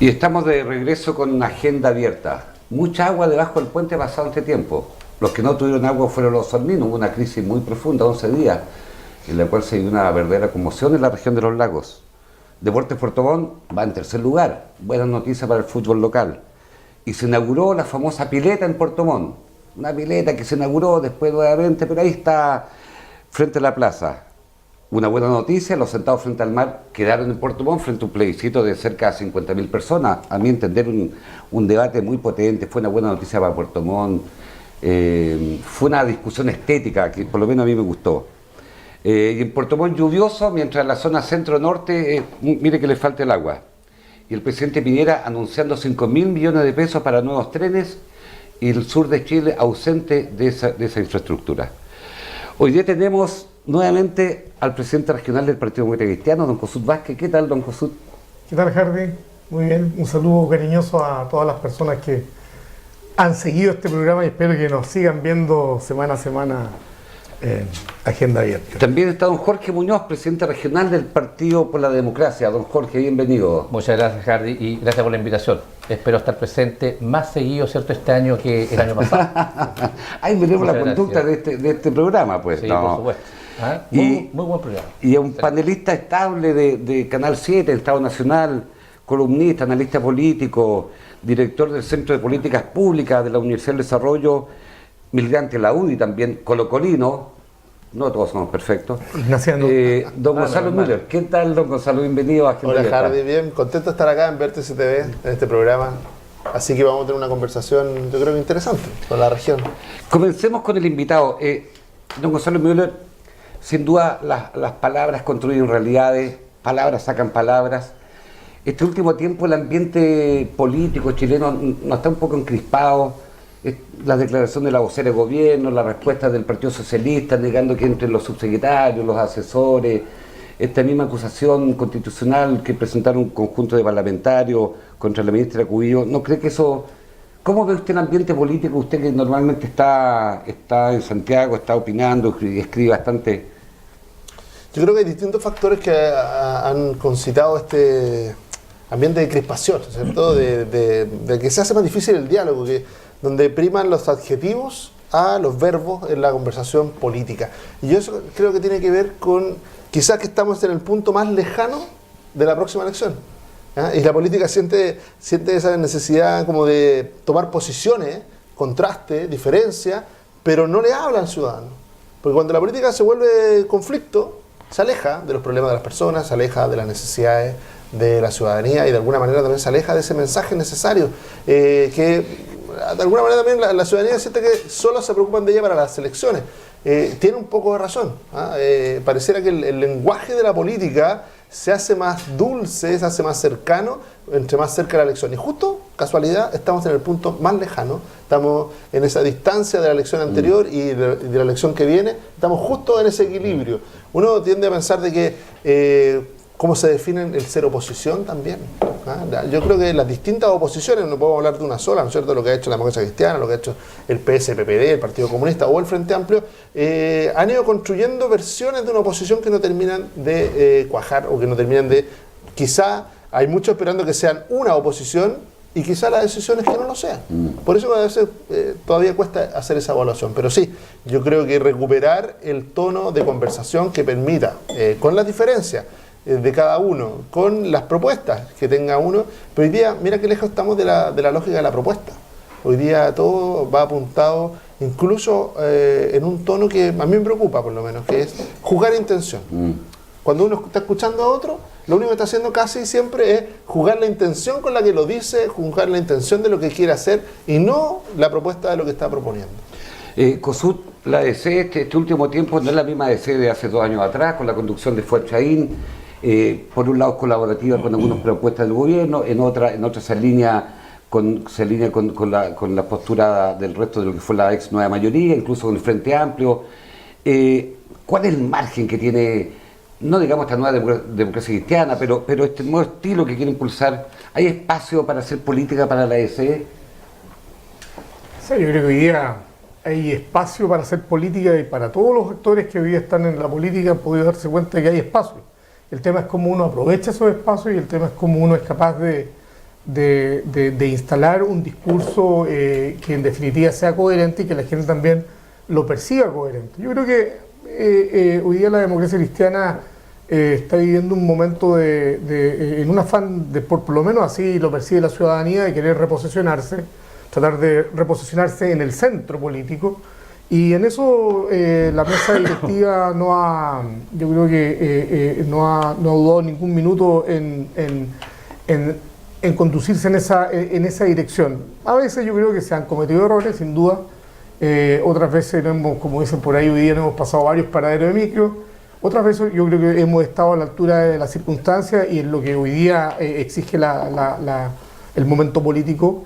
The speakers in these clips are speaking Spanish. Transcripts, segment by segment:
Y estamos de regreso con una agenda abierta. Mucha agua debajo del puente ha pasado este tiempo. Los que no tuvieron agua fueron los osorninos. Hubo una crisis muy profunda, 11 días, en la cual se dio una verdadera conmoción en la región de los lagos. Deportes Puerto Montt va en tercer lugar. Buenas noticias para el fútbol local. Y se inauguró la famosa pileta en Puerto Montt. Una pileta que se inauguró después nuevamente, pero ahí está, frente a la plaza. Una buena noticia, los sentados frente al mar quedaron en Puerto Montt frente a un plebiscito de cerca de 50.000 personas. A mi entender, un debate muy potente, fue una buena noticia para Puerto Montt. Fue una discusión estética que por lo menos a mí me gustó. Y en Puerto Montt lluvioso, mientras en la zona centro-norte, mire que le falta el agua. Y el presidente Piñera anunciando 5.000 millones de pesos para nuevos trenes y el sur de Chile ausente de esa infraestructura. Hoy día tenemos nuevamente al presidente regional del Partido Demócrata Cristiano, don Kossuth Vázquez. ¿Qué tal, don Kossuth? ¿Qué tal, Hardy? Muy bien, un saludo cariñoso a todas las personas que han seguido este programa y espero que nos sigan viendo semana a semana en Agenda Abierta. También está don Jorge Muñoz, presidente regional del Partido por la Democracia. Don Jorge, bienvenido. Muchas gracias, Hardy, y gracias por la invitación. Espero estar presente más seguido, ¿cierto?, este año que el año pasado. Ahí veremos la conducta de este programa, pues. Sí, no. por supuesto. ¿Ah? Muy buen programa. Y un panelista estable de Canal 7, Estado Nacional, columnista, analista político, director del Centro de Políticas Públicas de la Universidad del Desarrollo, militante de la UDI también, colocolino, no todos somos perfectos. Don Gonzalo Müller, ¿qué tal, don Gonzalo? Bienvenido a Agenda Abierta. Hola, Hardy, bien, contento de estar acá en Vértice TV, en este programa. Así que vamos a tener una conversación, yo creo que interesante, con la región. Comencemos con el invitado. Don Gonzalo Müller, sin duda las palabras construyen realidades, palabras sacan palabras. Este último tiempo el ambiente político chileno no está un poco encrispado. Las declaraciones de la vocera de gobierno, la respuesta del Partido Socialista negando que entren los subsecretarios, los asesores, esta misma acusación constitucional que presentaron un conjunto de parlamentarios contra la ministra Cubillo. ¿No cree que eso... ¿Cómo ve usted el ambiente político? Usted que normalmente está en Santiago, está opinando y escribe bastante. Yo creo que hay distintos factores que han concitado este ambiente de crispación, ¿cierto? De que se hace más difícil el diálogo, donde priman los adjetivos a los verbos en la conversación política. Y yo eso creo que tiene que ver con quizás que estamos en el punto más lejano de la próxima elección. ¿Ah? Y la política siente esa necesidad como de tomar posiciones, contraste, diferencia, pero no le habla al ciudadano. Porque cuando la política se vuelve conflicto, se aleja de los problemas de las personas, se aleja de las necesidades de la ciudadanía y de alguna manera también se aleja de ese mensaje necesario que de alguna manera también la ciudadanía siente que solo se preocupan de ella para las elecciones. Tiene un poco de razón. Pareciera que el lenguaje de la política se hace más dulce, se hace más cercano, entre más cerca de la elección. Y justo, casualidad, estamos en el punto más lejano, estamos en esa distancia de la elección anterior y de la elección que viene, estamos justo en ese equilibrio. Uno tiende a pensar de que cómo se definen el ser oposición también. Yo creo que las distintas oposiciones, no podemos hablar de una sola, ¿no es cierto? Lo que ha hecho la Democracia Cristiana, lo que ha hecho el PS-PPD, el Partido Comunista o el Frente Amplio, han ido construyendo versiones de una oposición que no terminan de cuajar o que no terminan de... Quizá hay muchos esperando que sean una oposición y quizá la decisión es que no lo sean. Por eso a veces todavía cuesta hacer esa evaluación. Pero sí, yo creo que recuperar el tono de conversación que permita, con las diferencias de cada uno, con las propuestas que tenga uno, pero hoy día, mira qué lejos estamos de la lógica de la propuesta. Hoy día todo va apuntado, incluso en un tono que a mí me preocupa por lo menos, que es jugar intención. Cuando uno está escuchando a otro, lo único que está haciendo casi siempre es jugar la intención con la que lo dice, jugar la intención de lo que quiere hacer y no la propuesta de lo que está proponiendo. Kossuth, la DC este último tiempo no es la misma DC de hace 2 años atrás, con la conducción de Fuerchaín, por un lado colaborativa con algunas propuestas del gobierno, en otra se alinea con la postura del resto de lo que fue la ex nueva mayoría, incluso con el Frente Amplio. ¿Cuál es el margen que tiene, no digamos esta nueva democracia cristiana, pero este nuevo estilo que quiere impulsar? ¿Hay espacio para hacer política para la DC? Sí, yo creo que hoy día hay espacio para hacer política y para todos los actores que hoy día están en la política han podido darse cuenta de que hay espacio. El tema es cómo uno aprovecha esos espacios y el tema es cómo uno es capaz de de instalar un discurso que en definitiva sea coherente y que la gente también lo perciba coherente. Yo creo que hoy día la democracia cristiana está viviendo un momento en un afán de, por lo menos así lo percibe la ciudadanía, de querer reposicionarse, tratar de reposicionarse en el centro político, y en eso la mesa directiva yo creo que no ha dudado ningún minuto en conducirse en esa dirección. A veces yo creo que se han cometido errores, sin duda. Otras veces, como dicen por ahí, hoy día no hemos pasado varios paraderos de micro. Otras veces yo creo que hemos estado a la altura de las circunstancias y en lo que hoy día exige el momento político.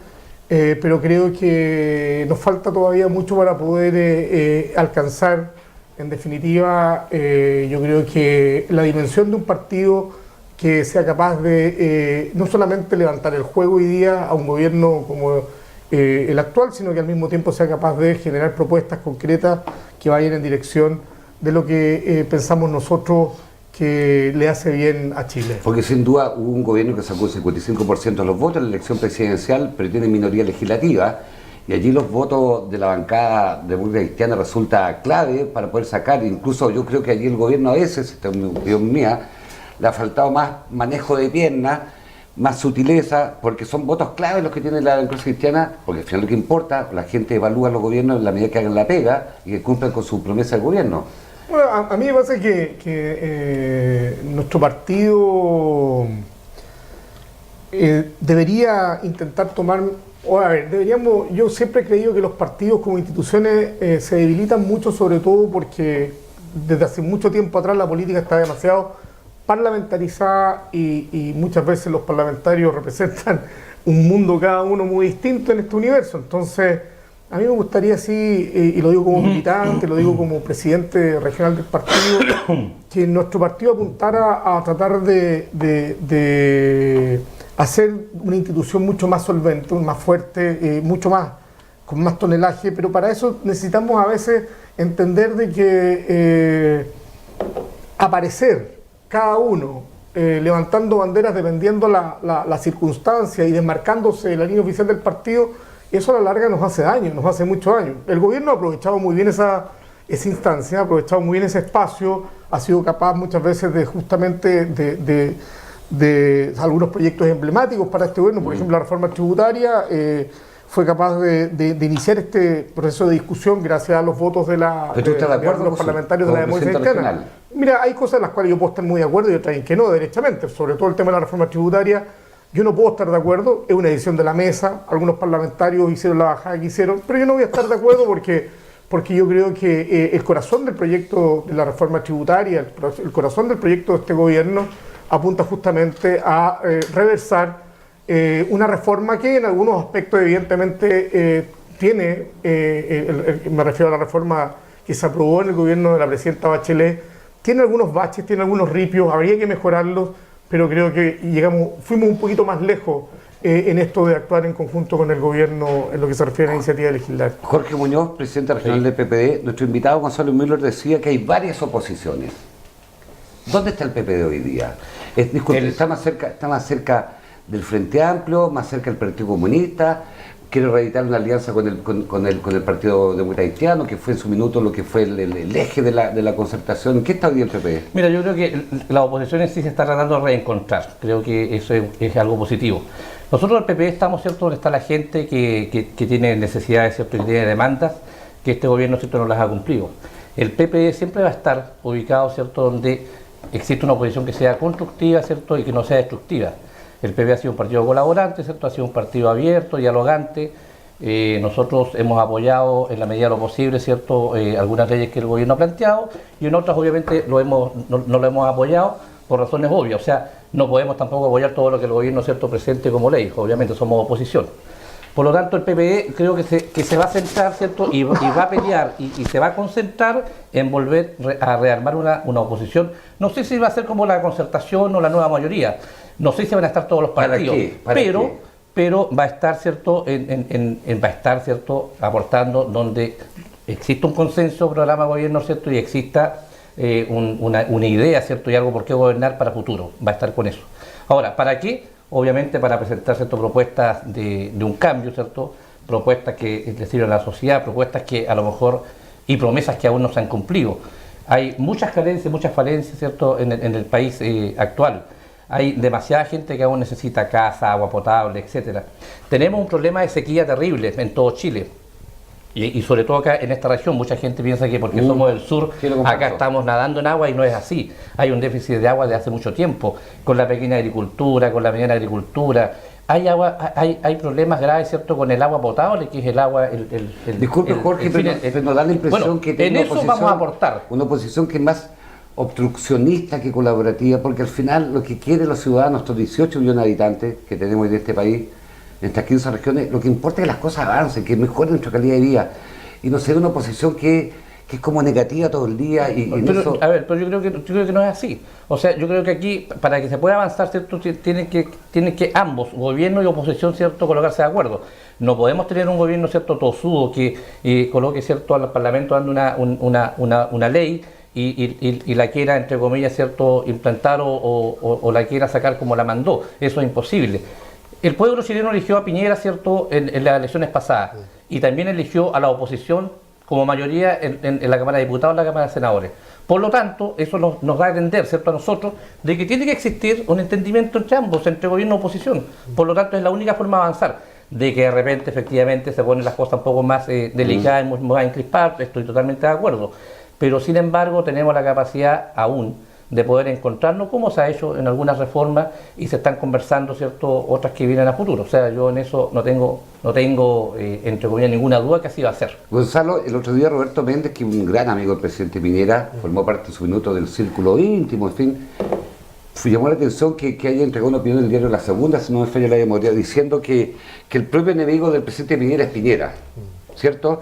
Pero creo que nos falta todavía mucho para poder alcanzar, en definitiva, yo creo que la dimensión de un partido que sea capaz de no solamente levantar el juego hoy día a un gobierno como el actual, sino que al mismo tiempo sea capaz de generar propuestas concretas que vayan en dirección de lo que pensamos nosotros que le hace bien a Chile. Porque sin duda hubo un gobierno que sacó el 55% de los votos en la elección presidencial, pero tiene minoría legislativa, y allí los votos de la bancada demócrata cristiana resulta clave para poder sacar. Incluso yo creo que allí el gobierno a veces, esta es mi opinión mía, le ha faltado más manejo de piernas, más sutileza, porque son votos claves los que tiene la democracia cristiana, porque al final lo que importa, la gente evalúa a los gobiernos en la medida que hagan la pega y que cumplan con su promesa del gobierno. Bueno, a mí me parece que nuestro partido debería intentar tomar, yo siempre he creído que los partidos como instituciones se debilitan mucho, sobre todo porque desde hace mucho tiempo atrás la política está demasiado parlamentarizada y muchas veces los parlamentarios representan un mundo cada uno muy distinto en este universo. Entonces, a mí me gustaría, sí, y lo digo como militante, lo digo como presidente regional del partido, que nuestro partido apuntara a tratar de hacer una institución mucho más solvente, más fuerte, con más tonelaje, pero para eso necesitamos a veces entender de que aparecer cada uno levantando banderas dependiendo la circunstancia y desmarcándose de la línea oficial del partido, eso a la larga nos hace daño, nos hace mucho daño. El gobierno ha aprovechado muy bien esa instancia, ha aprovechado muy bien ese espacio, ha sido capaz muchas veces de justamente de algunos proyectos emblemáticos para este gobierno, por ejemplo la reforma tributaria, fue capaz de iniciar este proceso de discusión gracias a los votos de los parlamentarios de la democracia cristiana. Mira, hay cosas en las cuales yo puedo estar muy de acuerdo y otras en que no, derechamente, sobre todo el tema de la reforma tributaria. Yo no puedo estar de acuerdo, es una decisión de la mesa, algunos parlamentarios hicieron la bajada que hicieron, pero yo no voy a estar de acuerdo porque yo creo que el corazón del proyecto de la reforma tributaria, el corazón del proyecto de este gobierno apunta justamente a reversar una reforma que en algunos aspectos evidentemente tiene, me refiero a la reforma que se aprobó en el gobierno de la presidenta Bachelet, tiene algunos baches, tiene algunos ripios, habría que mejorarlos, pero creo que fuimos un poquito más lejos en esto de actuar en conjunto con el gobierno en lo que se refiere a la iniciativa legislativa. Jorge Muñoz, presidente regional del PPD, nuestro invitado Gonzalo Müller decía que hay varias oposiciones. ¿Dónde está el PPD hoy día? ¿Está más cerca del Frente Amplio, más cerca del Partido Comunista? ¿Quiere reeditar una alianza con el Partido Demócrata Cristiano, que fue en su minuto lo que fue el eje de la concertación? ¿En qué está hoy el PP? Mira, yo creo que la oposición en sí se está tratando de reencontrar. Creo que eso es algo positivo. Nosotros el PP estamos, ¿cierto?, donde está la gente que tiene necesidades, ¿cierto?, que tiene demandas, que este gobierno, ¿cierto?, no las ha cumplido. El PP siempre va a estar ubicado, ¿cierto?, donde existe una oposición que sea constructiva, ¿cierto?, y que no sea destructiva. El PP ha sido un partido colaborante, ¿cierto?, ha sido un partido abierto, dialogante. Nosotros hemos apoyado en la medida de lo posible, ¿cierto?, algunas leyes que el gobierno ha planteado, y en otras obviamente no lo hemos apoyado por razones obvias. O sea, no podemos tampoco apoyar todo lo que el gobierno, ¿cierto?, presente como ley. Obviamente somos oposición. Por lo tanto, el PPD creo que se va a centrar, ¿cierto?, y va a pelear y se va a concentrar en volver a rearmar una oposición. No sé si va a ser como la concertación o la nueva mayoría. No sé si van a estar todos los partidos, pero va a estar, ¿cierto?, va a estar, ¿cierto?, aportando donde exista un consenso, programa de gobierno, ¿cierto?, y exista una idea, ¿cierto?, y algo por qué gobernar para futuro. Va a estar con eso. Ahora, ¿para qué? obviamente para presentar ciertas propuestas de un cambio, ¿cierto? Propuestas que le sirven a la sociedad, propuestas que a lo mejor, y promesas que aún no se han cumplido. Hay muchas carencias, muchas falencias, ¿cierto?, en el país actual. Hay demasiada gente que aún necesita casa, agua potable, etcétera. Tenemos un problema de sequía terrible en todo Chile. Y sobre todo acá en esta región, mucha gente piensa que porque somos del sur, acá estamos nadando en agua, y no es así. Hay un déficit de agua desde hace mucho tiempo, con la pequeña agricultura, con la mediana agricultura. Hay problemas graves, ¿cierto?, con el agua potable, que es el agua... Disculpe, Jorge, pero nos da la impresión, bueno, que en eso vamos a aportar. Una oposición que es más obstruccionista que colaborativa, porque al final lo que quieren los ciudadanos, estos 18 millones de habitantes que tenemos en este país, en estas 15 regiones, lo que importa es que las cosas avancen, que mejoren nuestra calidad de vida, y no ser una oposición que es como negativa todo el día. Pero yo creo que no es así. O sea, yo creo que aquí, para que se pueda avanzar, ¿cierto?, tienen que ambos, gobierno y oposición, ¿cierto?, colocarse de acuerdo. No podemos tener un gobierno, ¿cierto?, tosudo que coloque, ¿cierto?, al Parlamento dando una ley y la quiera, entre comillas, ¿cierto?, implantar o la quiera sacar como la mandó. Eso es imposible. El pueblo chileno eligió a Piñera, ¿cierto?, en las elecciones pasadas, y también eligió a la oposición como mayoría en la Cámara de Diputados y la Cámara de Senadores. Por lo tanto, eso nos da a entender, ¿cierto?, a nosotros, de que tiene que existir un entendimiento entre ambos, entre gobierno y oposición. Por lo tanto, es la única forma de avanzar. De que de repente, efectivamente, se ponen las cosas un poco más delicadas, más encrispadas, estoy totalmente de acuerdo. Pero, sin embargo, tenemos la capacidad aún de poder encontrarnos, como se ha hecho en algunas reformas, y se están conversando, ¿cierto?, otras que vienen a futuro. O sea, yo en eso no tengo entre comillas, ninguna duda que así va a ser. Gonzalo, el otro día Roberto Méndez, que es un gran amigo del presidente Piñera, formó parte en su minuto del círculo íntimo, en fin, llamó la atención que haya entregado una opinión del diario La Segunda, si no me falla la memoria, diciendo que el propio enemigo del presidente Piñera es Piñera, ¿cierto?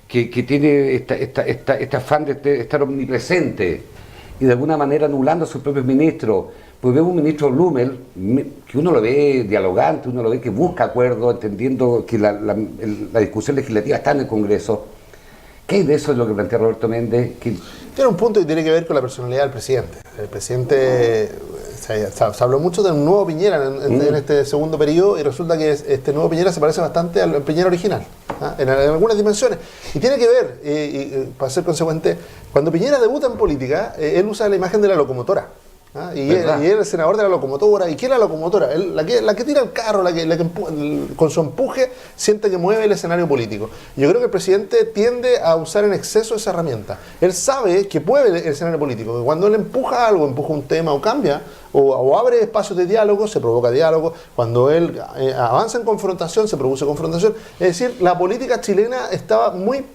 Que tiene este afán de estar omnipresente y de alguna manera anulando a sus propios ministros. Pues vemos un ministro Blumel, que uno lo ve dialogante, uno lo ve que busca acuerdos, entendiendo que la discusión legislativa está en el Congreso. ¿Qué hay de eso de lo que plantea Roberto Méndez? Tiene un punto que tiene que ver con la personalidad del presidente. El presidente, se habló mucho del nuevo Piñera en este segundo periodo, y resulta que este nuevo Piñera se parece bastante al Piñera original, en algunas dimensiones. Y tiene que ver, para ser consecuente, cuando Piñera debuta en política, él usa la imagen de la locomotora. Y él es el senador de la locomotora. ¿Y qué es la locomotora? La que tira el carro, la que con su empuje siente que mueve el escenario político. Yo creo que el presidente tiende a usar en exceso esa herramienta. Él sabe que mueve el escenario político, que cuando él empuja algo, empuja un tema o cambia, o abre espacios de diálogo, se provoca diálogo. Cuando él avanza en confrontación, se produce confrontación. Es decir, la política chilena estaba muy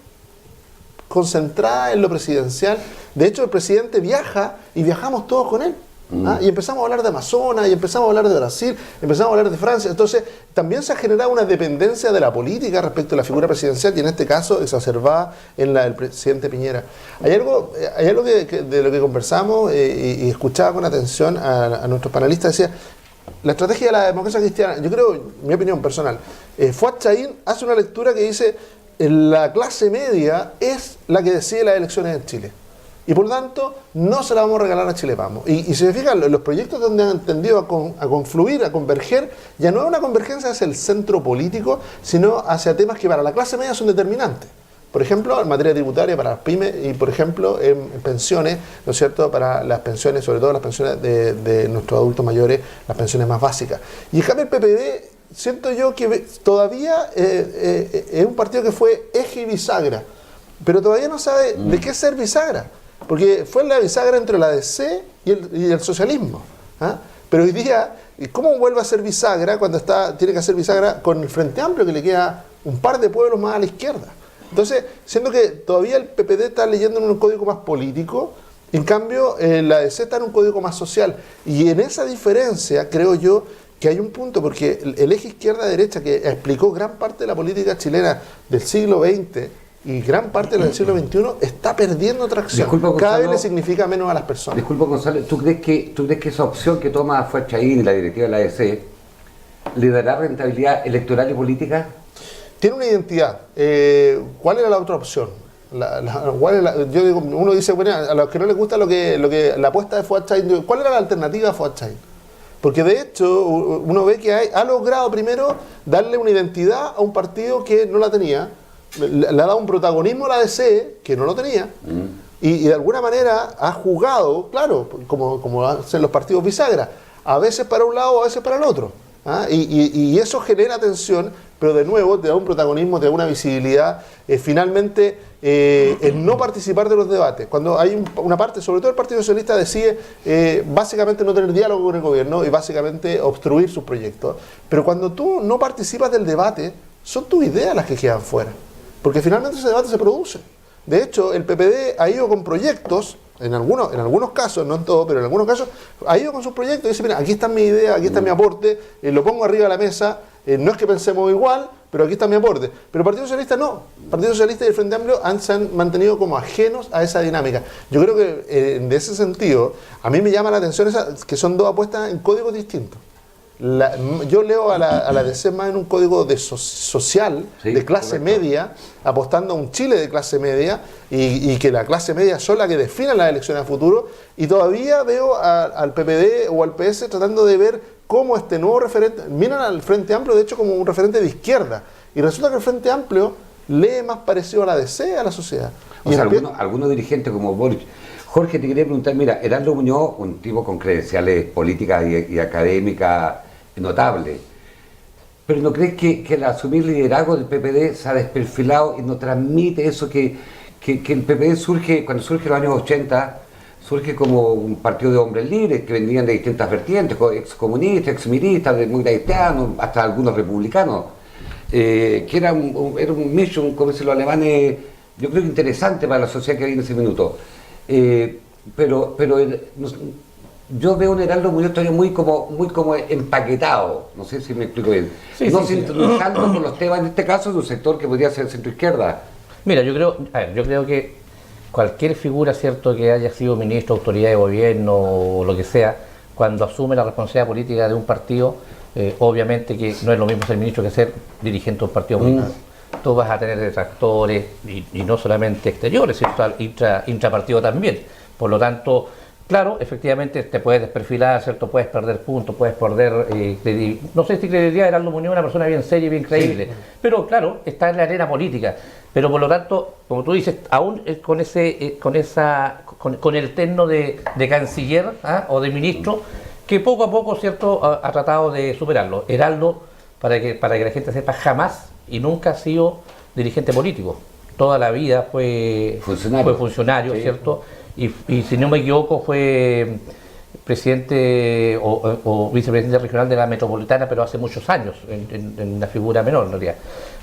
concentrada en lo presidencial. De hecho, el presidente viaja y viajamos todos con él. Y empezamos a hablar de Amazonas, y empezamos a hablar de Brasil, empezamos a hablar de Francia. Entonces, también se ha generado una dependencia de la política respecto a la figura presidencial, y en este caso exacerbada en la del presidente Piñera. Hay algo de lo que conversamos y escuchaba con atención a nuestros panelistas. Decía, la estrategia de la democracia cristiana, yo creo, mi opinión personal, Fuad Chaín hace una lectura que dice: la clase media es la que decide las elecciones en Chile. Y por lo tanto, no se la vamos a regalar a Chile Vamos. Y si se fijan, los proyectos donde han tendido a confluir, a converger, ya no es una convergencia hacia el centro político, sino hacia temas que para la clase media son determinantes. Por ejemplo, en materia tributaria para las pymes, y por ejemplo, en pensiones, ¿no es cierto?, para las pensiones, sobre todo las pensiones de nuestros adultos mayores, las pensiones más básicas. Y en cambio el PPD, siento yo que todavía es un partido que fue eje y bisagra, pero todavía no sabe de qué ser bisagra. Porque fue la bisagra entre la DC y el socialismo. Pero hoy día, ¿cómo vuelve a ser bisagra cuando tiene que hacer bisagra con el Frente Amplio, que le queda un par de pueblos más a la izquierda? Entonces, siento que todavía el PPD está leyendo en un código más político, en cambio la DC está en un código más social. Y en esa diferencia, creo yo, que hay un punto, porque el eje izquierda-derecha, que explicó gran parte de la política chilena del siglo XX, y gran parte del siglo XXI, está perdiendo tracción. Disculpa, cada Gonzalo, vez le significa menos a las personas. Disculpa, Gonzalo, ¿tú crees que esa opción que toma Fuad Chaín y la directiva de la ADC le dará rentabilidad electoral y política? Tiene una identidad. ¿Cuál era la otra opción? Yo digo, uno dice, bueno, a los que no les gusta la apuesta de Fuad Chaín, ¿cuál era la alternativa a Fuad Chaín? Porque de hecho uno ve que ha logrado primero darle una identidad a un partido que no la tenía, le ha dado un protagonismo a la DC que no lo tenía, y de alguna manera ha jugado, claro, como hacen los partidos bisagra, a veces para un lado, a veces para el otro. ¿Ah? Y eso genera tensión, pero de nuevo te da un protagonismo, te da una visibilidad. Finalmente, el no participar de los debates, cuando hay una parte, sobre todo el Partido Socialista, decide básicamente no tener diálogo con el gobierno y básicamente obstruir sus proyectos. Pero cuando tú no participas del debate, son tus ideas las que quedan fuera, porque finalmente ese debate se produce. De hecho, el PPD ha ido con proyectos. En algunos casos, no en todos, pero en algunos casos, ha ido con sus proyectos y dice, mira, aquí está mi idea, aquí está mi aporte, lo pongo arriba de la mesa, no es que pensemos igual, pero aquí está mi aporte. Pero el Partido Socialista no. El Partido Socialista y el Frente Amplio se han mantenido como ajenos a esa dinámica. Yo creo que en ese sentido, a mí me llama la atención que son dos apuestas en códigos distintos. Yo leo a la DC más en un código social, sí, de clase media, apostando a un Chile de clase media, y que la clase media son la que define las elecciones a futuro, y todavía veo al PPD o al PS tratando de ver cómo este nuevo referente, miran al Frente Amplio de hecho como un referente de izquierda, y resulta que el Frente Amplio lee más parecido a la DC, a la sociedad. O sea, algunos dirigentes como Boric. Jorge, te quería preguntar, mira, Heraldo Muñoz, un tipo con credenciales políticas y académicas notable, pero ¿no crees que al asumir liderazgo del PPD se ha desperfilado y no transmite eso que el PPD surge, cuando surge en los años 80, surge como un partido de hombres libres que venían de distintas vertientes, excomunistas, exmilistas, democratianos, hasta algunos republicanos, que era un mission, como dicen los alemanes, yo creo que interesante para la sociedad que había en ese minuto. Yo veo un Heraldo Muñoz todavía muy como empaquetado, no sé si me explico bien. Sí, no sintonizando con los temas, en este caso, de un sector que podría ser centro-izquierda. Mira, yo creo que cualquier figura, cierto, que haya sido ministro, autoridad de gobierno o lo que sea, cuando asume la responsabilidad política de un partido, obviamente que no es lo mismo ser ministro que ser dirigente de un partido político. Tú vas a tener detractores, y no solamente exteriores, sino intrapartido también. Por lo tanto, claro, efectivamente te puedes desperfilar, ¿cierto? Puedes perder puntos, puedes perder no sé si credibilidad. Heraldo Muñoz es una persona bien seria y bien creíble, sí, pero claro, está en la arena política. Pero por lo tanto, como tú dices, aún con el terno de canciller, ¿ah? O de ministro, que poco a poco, ¿cierto?, ha tratado de superarlo. Heraldo, para que la gente sepa, jamás y nunca ha sido dirigente político. Toda la vida fue funcionario, sí, ¿cierto? Y si no me equivoco fue presidente o vicepresidente regional de la metropolitana, pero hace muchos años, en una figura menor en realidad.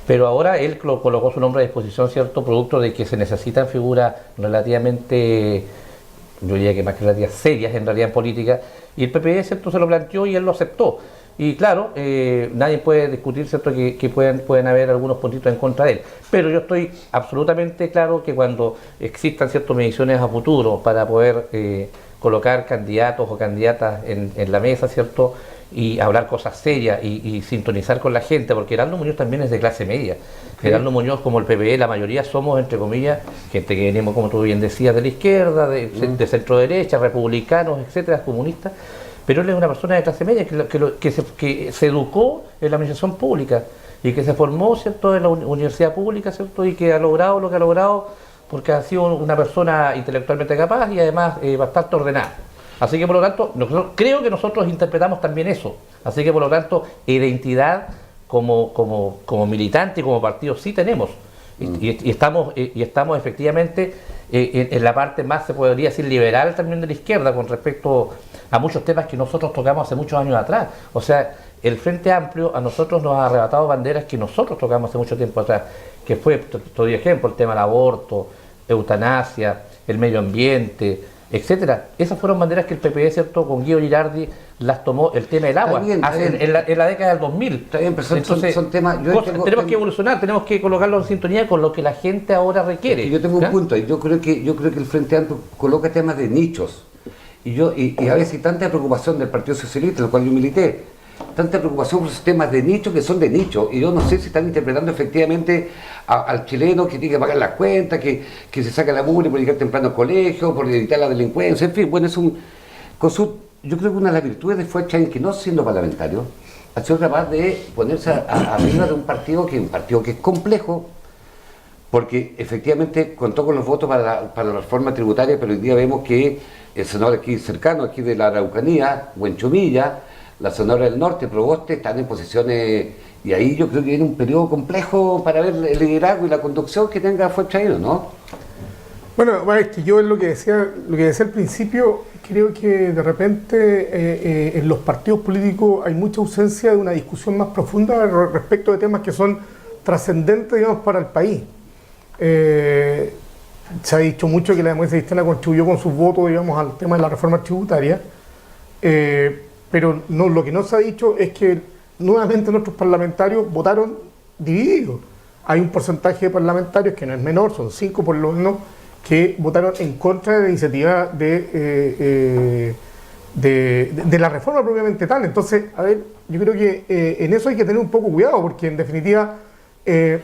Pero ahora él colocó su nombre a disposición, ¿cierto?, producto de que se necesitan figuras relativamente, yo diría que más que relativas, serias en realidad en política, y el PPD, ¿cierto?, se lo planteó y él lo aceptó. Y claro, nadie puede discutir, ¿cierto?, que pueden haber algunos puntitos en contra de él. Pero yo estoy absolutamente claro que cuando existan ciertas mediciones a futuro para poder colocar candidatos o candidatas en la mesa, ¿cierto?, y hablar cosas serias y sintonizar con la gente, porque Heraldo Muñoz también es de clase media. Sí. Heraldo Muñoz, como el PPD, la mayoría somos, entre comillas, gente que venimos, como tú bien decías, de la izquierda, de centro derecha, republicanos, etcétera, comunistas. Pero él es una persona de clase media que se educó en la administración pública y que se formó, ¿cierto?, en la universidad pública, ¿cierto?, y que ha logrado lo que ha logrado porque ha sido una persona intelectualmente capaz y además bastante ordenada. Así que por lo tanto, creo que nosotros interpretamos también eso. Así que por lo tanto, identidad como militante y como partido sí tenemos. Y estamos efectivamente en la parte más, se podría decir, liberal también de la izquierda con respecto a muchos temas que nosotros tocamos hace muchos años atrás. O sea, el Frente Amplio a nosotros nos ha arrebatado banderas que nosotros tocamos hace mucho tiempo atrás, que fue, te doy ejemplo, el tema del aborto, eutanasia, el medio ambiente, etcétera. Esas fueron banderas que el PPD, ¿cierto?, con Guido Girardi las tomó, el tema del agua, en la década del 2000. Está bien, pero entonces, son temas... tenemos que evolucionar, tenemos que colocarlo en sintonía con lo que la gente ahora requiere. Yo tengo un punto, y yo creo que el Frente Amplio coloca temas de nichos, y a veces hay tanta preocupación del Partido Socialista, en el cual yo milité, tanta preocupación por esos temas de nicho que son de nicho, y yo no sé si están interpretando efectivamente al chileno que tiene que pagar las cuentas, que se saca la mugre por llegar temprano al colegio, por evitar la delincuencia, en fin, bueno, yo creo que una de las virtudes de Fuenchaín, que no siendo parlamentario, ha sido capaz de ponerse arriba de un partido que es complejo, porque efectivamente contó con los votos para la reforma tributaria, pero hoy día vemos que el senador aquí cercano, aquí de la Araucanía, Huenchumilla, la senadora del norte, Proboste, están en posiciones, y ahí yo creo que viene un periodo complejo para ver el liderazgo y la conducción que tenga Fuenchaín, ¿no? Bueno, es que yo lo que decía al principio, creo que de repente en los partidos políticos hay mucha ausencia de una discusión más profunda respecto de temas que son trascendentes, digamos, para el país. Se ha dicho mucho que la democracia cristiana contribuyó con sus votos, digamos, al tema de la reforma tributaria, pero no, lo que no se ha dicho es que nuevamente nuestros parlamentarios votaron divididos. Hay un porcentaje de parlamentarios que no es menor, son 5 por lo menos, que votaron en contra de la iniciativa de la reforma propiamente tal. Entonces, a ver, yo creo que en eso hay que tener un poco cuidado, porque en definitiva,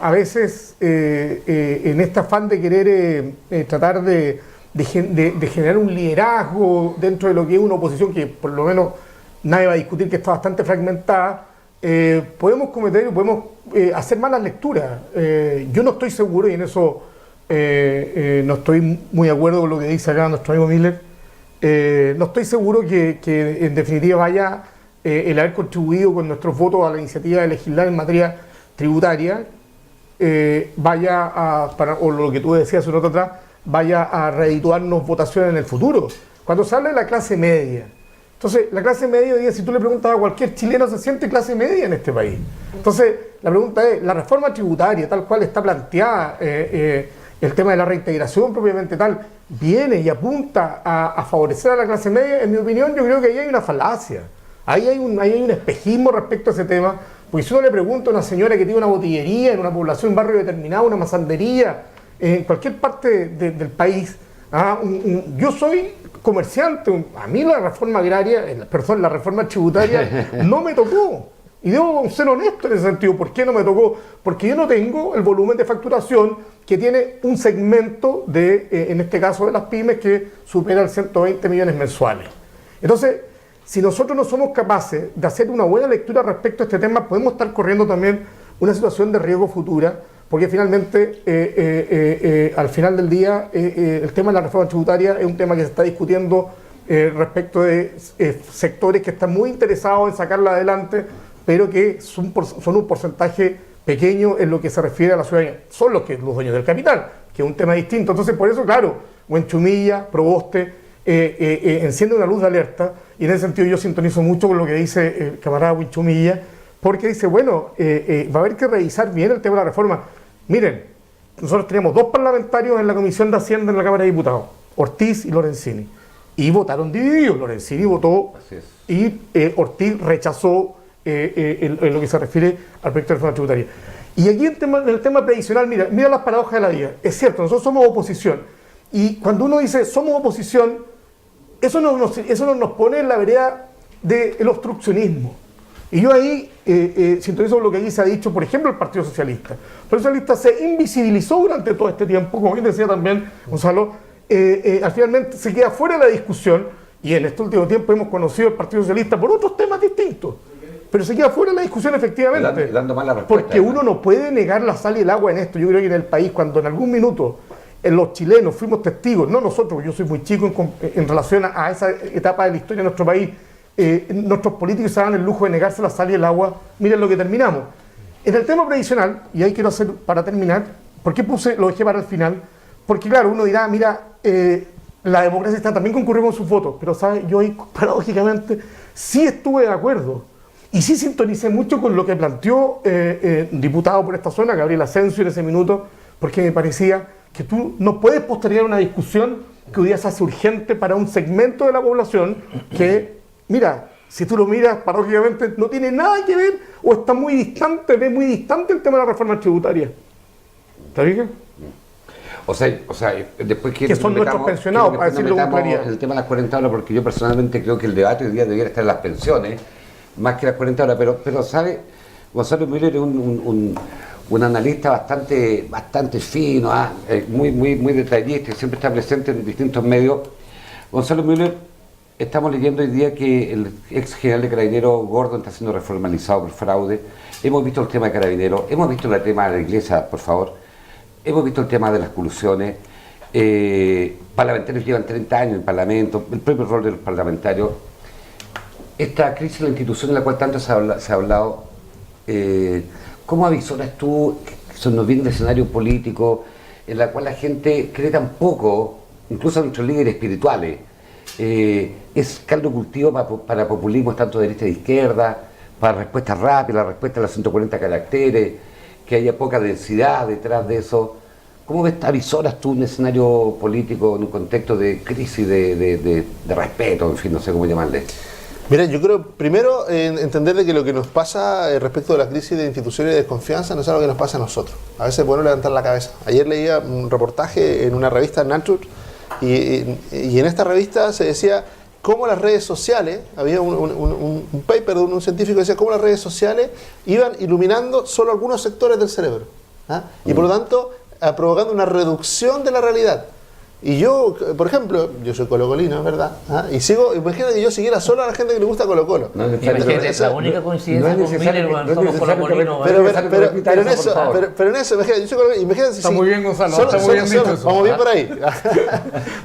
a veces en este afán de querer tratar de generar un liderazgo dentro de lo que es una oposición que por lo menos nadie va a discutir, que está bastante fragmentada, podemos hacer malas lecturas. Yo no estoy seguro, y en eso no estoy muy de acuerdo con lo que dice acá nuestro amigo Miller, no estoy seguro que en definitiva vaya el haber contribuido con nuestros votos a la iniciativa de legislar en materia tributaria, vaya o lo que tú decías un rato atrás, vaya a redituarnos votaciones en el futuro. Cuando se habla de la clase media, entonces la clase media, si tú le preguntas a cualquier chileno, se siente clase media en este país. Entonces la pregunta es, la reforma tributaria tal cual está planteada, el tema de la reintegración propiamente tal, viene y apunta a favorecer a la clase media. En mi opinión, yo creo que ahí hay una falacia, ahí hay un espejismo respecto a ese tema, porque si uno le pregunta a una señora que tiene una botillería en una población, un barrio determinado, una mazandería, en cualquier parte del país, yo soy comerciante, a mí la reforma agraria, la reforma tributaria no me tocó. Y debo ser honesto en ese sentido. ¿Por qué no me tocó? Porque yo no tengo el volumen de facturación que tiene un segmento en este caso de las pymes, que supera el 120 millones mensuales. Entonces, si nosotros no somos capaces de hacer una buena lectura respecto a este tema, podemos estar corriendo también una situación de riesgo futura, porque finalmente, al final del día, el tema de la reforma tributaria es un tema que se está discutiendo respecto de sectores que están muy interesados en sacarla adelante, pero que son un porcentaje pequeño en lo que se refiere a la ciudadanía. Son los dueños del capital, que es un tema distinto. Entonces, por eso, claro, Huenchumilla, Proboste, enciende una luz de alerta, y en ese sentido yo sintonizo mucho con lo que dice el camarada Huenchumilla, porque dice, bueno, va a haber que revisar bien el tema de la reforma. Miren, nosotros teníamos 2 parlamentarios en la Comisión de Hacienda en la Cámara de Diputados, Ortiz y Lorenzini, y votaron divididos. Lorenzini votó y Ortiz rechazó en lo que se refiere al proyecto de reforma tributaria. Y aquí en el tema previsional, mira las paradojas de la vida. Es cierto, nosotros somos oposición, y cuando uno dice somos oposición, eso no nos pone en la vereda del obstruccionismo. Y yo ahí sintonizo lo que aquí se ha dicho, por ejemplo, el Partido Socialista. El Partido Socialista se invisibilizó durante todo este tiempo, como bien decía también Gonzalo, finalmente se queda fuera de la discusión, y en este último tiempo hemos conocido el Partido Socialista por otros temas distintos, pero se queda fuera de la discusión efectivamente, dando mala respuesta, porque uno no puede negar la sal y el agua en esto. Yo creo que en el país, cuando en algún minuto los chilenos fuimos testigos, no nosotros, yo soy muy chico en relación a esa etapa de la historia de nuestro país, nuestros políticos se daban el lujo de negarse la sal y el agua. Miren lo que terminamos. En el tema previsional, y ahí quiero hacer para terminar, ¿por qué lo dejé para el final? Porque claro, uno dirá, mira, la democracia está, también concurrió con sus votos, pero ¿sabes? Yo ahí paradójicamente sí estuve de acuerdo, y sí sintonicé mucho con lo que planteó un diputado por esta zona, Gabriel Asensio, en ese minuto, porque me parecía que tú no puedes postergar una discusión que hoy día se hace urgente para un segmento de la población que, mira, si tú lo miras, paradójicamente no tiene nada que ver, o está muy distante, ve muy distante el tema de la reforma tributaria. ¿Está bien? O sea, después que son nuestros pensionados, para decirlo con claridad. El tema de las 40 horas, porque yo personalmente creo que el debate hoy día debería estar en las pensiones, más que las 40 horas, pero ¿sabe? Gonzalo Müller es un analista bastante fino, muy detallista, y siempre está presente en distintos medios. Gonzalo Müller Estamos leyendo hoy día que el ex general de Carabineros Gordon está siendo reformalizado por fraude. Hemos visto el tema de Carabineros, hemos visto el tema de la Iglesia, por favor, hemos visto el tema de las colusiones. Parlamentarios llevan 30 años en el Parlamento, el propio rol de los parlamentarios. Esta crisis de la institución en la cual tanto se ha hablado, ¿cómo avisoras tú que se nos viene un escenario político en la cual la gente cree tan poco, incluso a nuestros líderes espirituales? Es caldo cultivo para populismos tanto de derecha y de izquierda, para respuestas rápidas, la respuesta a los 140 caracteres, que haya poca densidad detrás de eso. ¿Cómo avisoras tú un escenario político en un contexto de crisis de respeto, en fin, no sé cómo llamarle? Mira, yo creo primero entender de que lo que nos pasa respecto de la crisis de instituciones y de desconfianza no es algo que nos pasa a nosotros. A veces es bueno levantar la cabeza. Ayer leía un reportaje en una revista Nature y en esta revista se decía cómo las redes sociales, había un paper de un científico que decía cómo las redes sociales iban iluminando solo algunos sectores del cerebro. Y por lo tanto provocando una reducción de la realidad. Y yo, por ejemplo, yo soy colocolino, es verdad, y sigo, imagínate que yo siguiera solo a la gente que le gusta Colo Colo. No, imagínate, la única coincidencia con Miller cuando somos colocolinos. Pero en eso, imagínate, yo soy colocolo, imagínate si... Está muy bien, Gonzalo, está muy bien dicho eso. Vamos bien por ahí.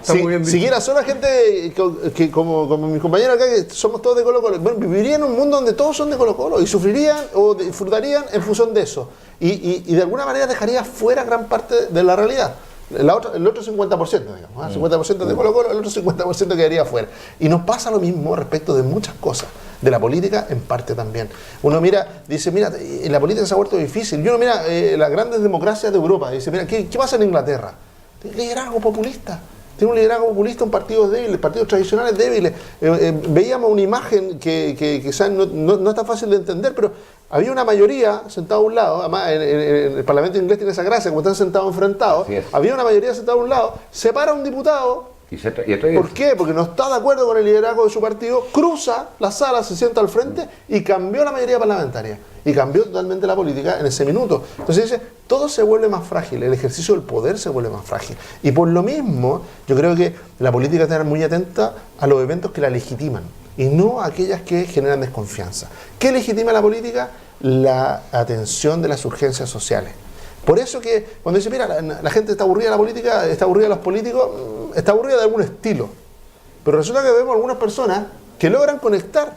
Si siguiera solo a gente que como mis compañeros acá, que somos todos de Colo Colo, bueno, viviría en un mundo donde todos son de Colo Colo y sufrirían o disfrutarían en función de eso. Y de alguna manera dejaría fuera gran parte de la realidad. El otro 50%, digamos, 50% de Colo Colo, el otro 50% quedaría fuera. Y nos pasa lo mismo respecto de muchas cosas, de la política en parte también. Uno mira, dice, mira, la política se ha vuelto difícil. Y uno mira las grandes democracias de Europa, dice, mira, ¿qué pasa en Inglaterra? Liderazgo populista. Tiene un liderazgo populista, un partido débil, partidos tradicionales débiles. Veíamos una imagen que quizás no es tan fácil de entender, pero había una mayoría sentada a un lado, además en el Parlamento inglés tiene esa gracia, como están sentados enfrentados, había una mayoría sentada a un lado, separa a un diputado. ¿Por qué? Porque no está de acuerdo con el liderazgo de su partido, cruza la sala, se sienta al frente y cambió la mayoría parlamentaria. Y cambió totalmente la política en ese minuto. Entonces dice, todo se vuelve más frágil, el ejercicio del poder se vuelve más frágil. Y por lo mismo, yo creo que la política debe estar muy atenta a los eventos que la legitiman y no a aquellas que generan desconfianza. ¿Qué legitima la política? La atención de las urgencias sociales. Por eso que cuando dice, mira, la gente está aburrida de la política, está aburrida de los políticos, está aburrida de algún estilo. Pero resulta que vemos algunas personas que logran conectar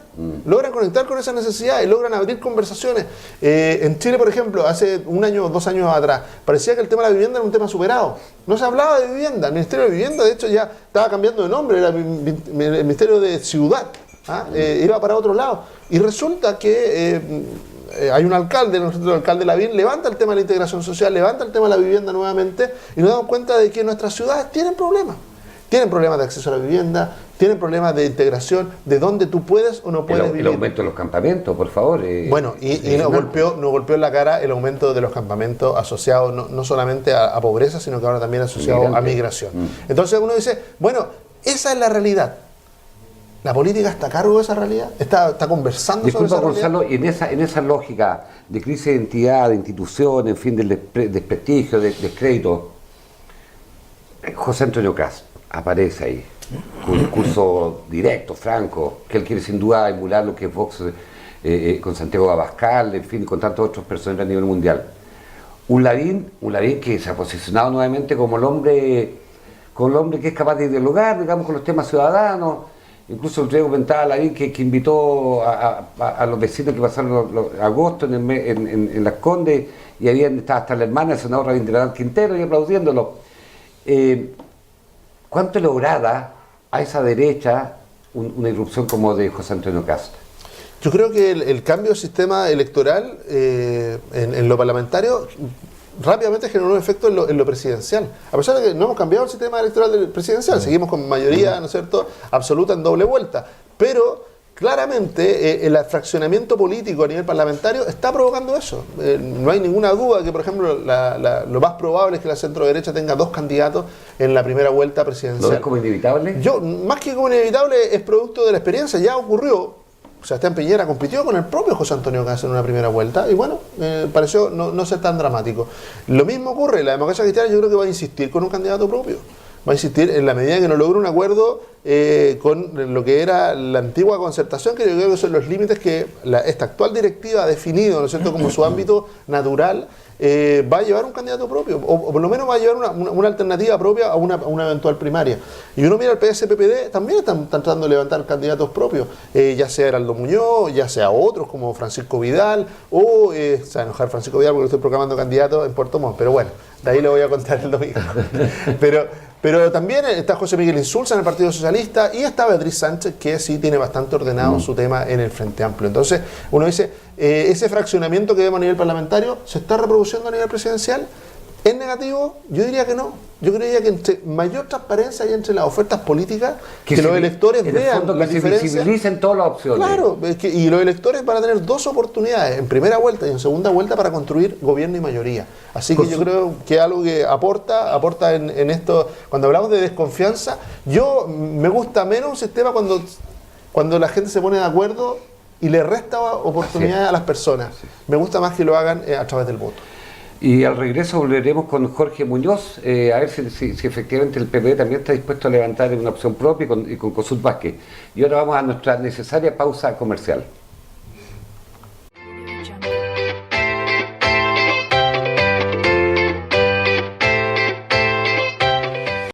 con esas necesidades, logran abrir conversaciones. En Chile, por ejemplo, hace 1 año o 2 años atrás, parecía que el tema de la vivienda era un tema superado. No se hablaba de vivienda. El Ministerio de Vivienda, de hecho, ya estaba cambiando de nombre, era el Ministerio de Ciudad. Iba para otro lado. Y resulta que hay un alcalde, nosotros el alcalde Lavín, levanta el tema de la integración social, levanta el tema de la vivienda nuevamente y nos damos cuenta de que nuestras ciudades tienen problemas. Tienen problemas de acceso a la vivienda, tienen problemas de integración, de dónde tú puedes o no puedes vivir. El aumento de los campamentos, por favor. Bueno, y nos golpeó en la cara el aumento de los campamentos asociados no solamente a pobreza, sino que ahora también asociado a migración. Entonces uno dice, bueno, esa es la realidad. ¿La política está a cargo de esa realidad? ¿Está conversando sobre esa realidad? Gonzalo, y en esa lógica de crisis de identidad, de institución, en fin, del desprestigio, del descrédito, José Antonio Kast aparece ahí, con un discurso directo, franco, que él quiere sin duda emular lo que es Vox con Santiago Abascal, en fin, con tantos otros personajes a nivel mundial. Un Lavín que se ha posicionado nuevamente como el hombre que es capaz de dialogar, digamos, con los temas ciudadanos. Incluso el otro día comentaba Lavín que invitó a los vecinos que pasaron agosto en Las Condes y estaba hasta la hermana del senador Rabindranath Quintero y aplaudiéndolo. ¿Cuánto lograda a esa derecha una irrupción como de José Antonio Kast? Yo creo que el cambio del sistema electoral en lo parlamentario rápidamente generó un efecto en lo presidencial. A pesar de que no hemos cambiado el sistema electoral presidencial, seguimos con mayoría, ¿no es cierto?, absoluta en doble vuelta. Pero claramente el fraccionamiento político a nivel parlamentario está provocando eso. No hay ninguna duda que, por ejemplo, lo más probable es que la centro-derecha tenga 2 candidatos en la primera vuelta presidencial. ¿Lo ves como inevitable? Yo, más que como inevitable, es producto de la experiencia. Ya ocurrió. Sebastián Piñera compitió con el propio José Antonio Kast en una primera vuelta y bueno, pareció no ser tan dramático. Lo mismo ocurre, la democracia cristiana yo creo que va a insistir con un candidato propio. va a insistir en la medida que no logre un acuerdo con lo que era la antigua concertación, que yo creo que son los límites que esta actual directiva ha definido, ¿no es cierto?, como su ámbito natural. Va a llevar un candidato propio, o por lo menos va a llevar una alternativa propia a una eventual primaria. Y uno mira al PS-PPD, también están tratando de levantar candidatos propios, ya sea Heraldo Muñoz, ya sea otros como Francisco Vidal, o se va a enojar Francisco Vidal porque lo estoy proclamando candidato en Puerto Montt, pero bueno, de ahí le voy a contar el domingo. Pero también está José Miguel Insulza en el Partido Socialista y está Beatriz Sánchez, que sí tiene bastante ordenado su tema en el Frente Amplio. Entonces, uno dice, ese fraccionamiento que vemos a nivel parlamentario, ¿se está reproduciendo a nivel presidencial? ¿Es negativo? Yo diría que no. Yo creía que entre mayor transparencia hay entre las ofertas políticas, que los electores vean la diferencia. Que se visibilicen todas las opciones. Claro, y los electores van a tener dos oportunidades, en primera vuelta y en segunda vuelta, para construir gobierno y mayoría. Así que yo creo que algo que aporta en esto, cuando hablamos de desconfianza, me gusta menos un sistema cuando la gente se pone de acuerdo y le resta oportunidades a las personas. Me gusta más que lo hagan a través del voto. Y al regreso volveremos con Jorge Muñoz, a ver si efectivamente el PPD también está dispuesto a levantar una opción propia y con Cosut Vázquez. Y ahora vamos a nuestra necesaria pausa comercial.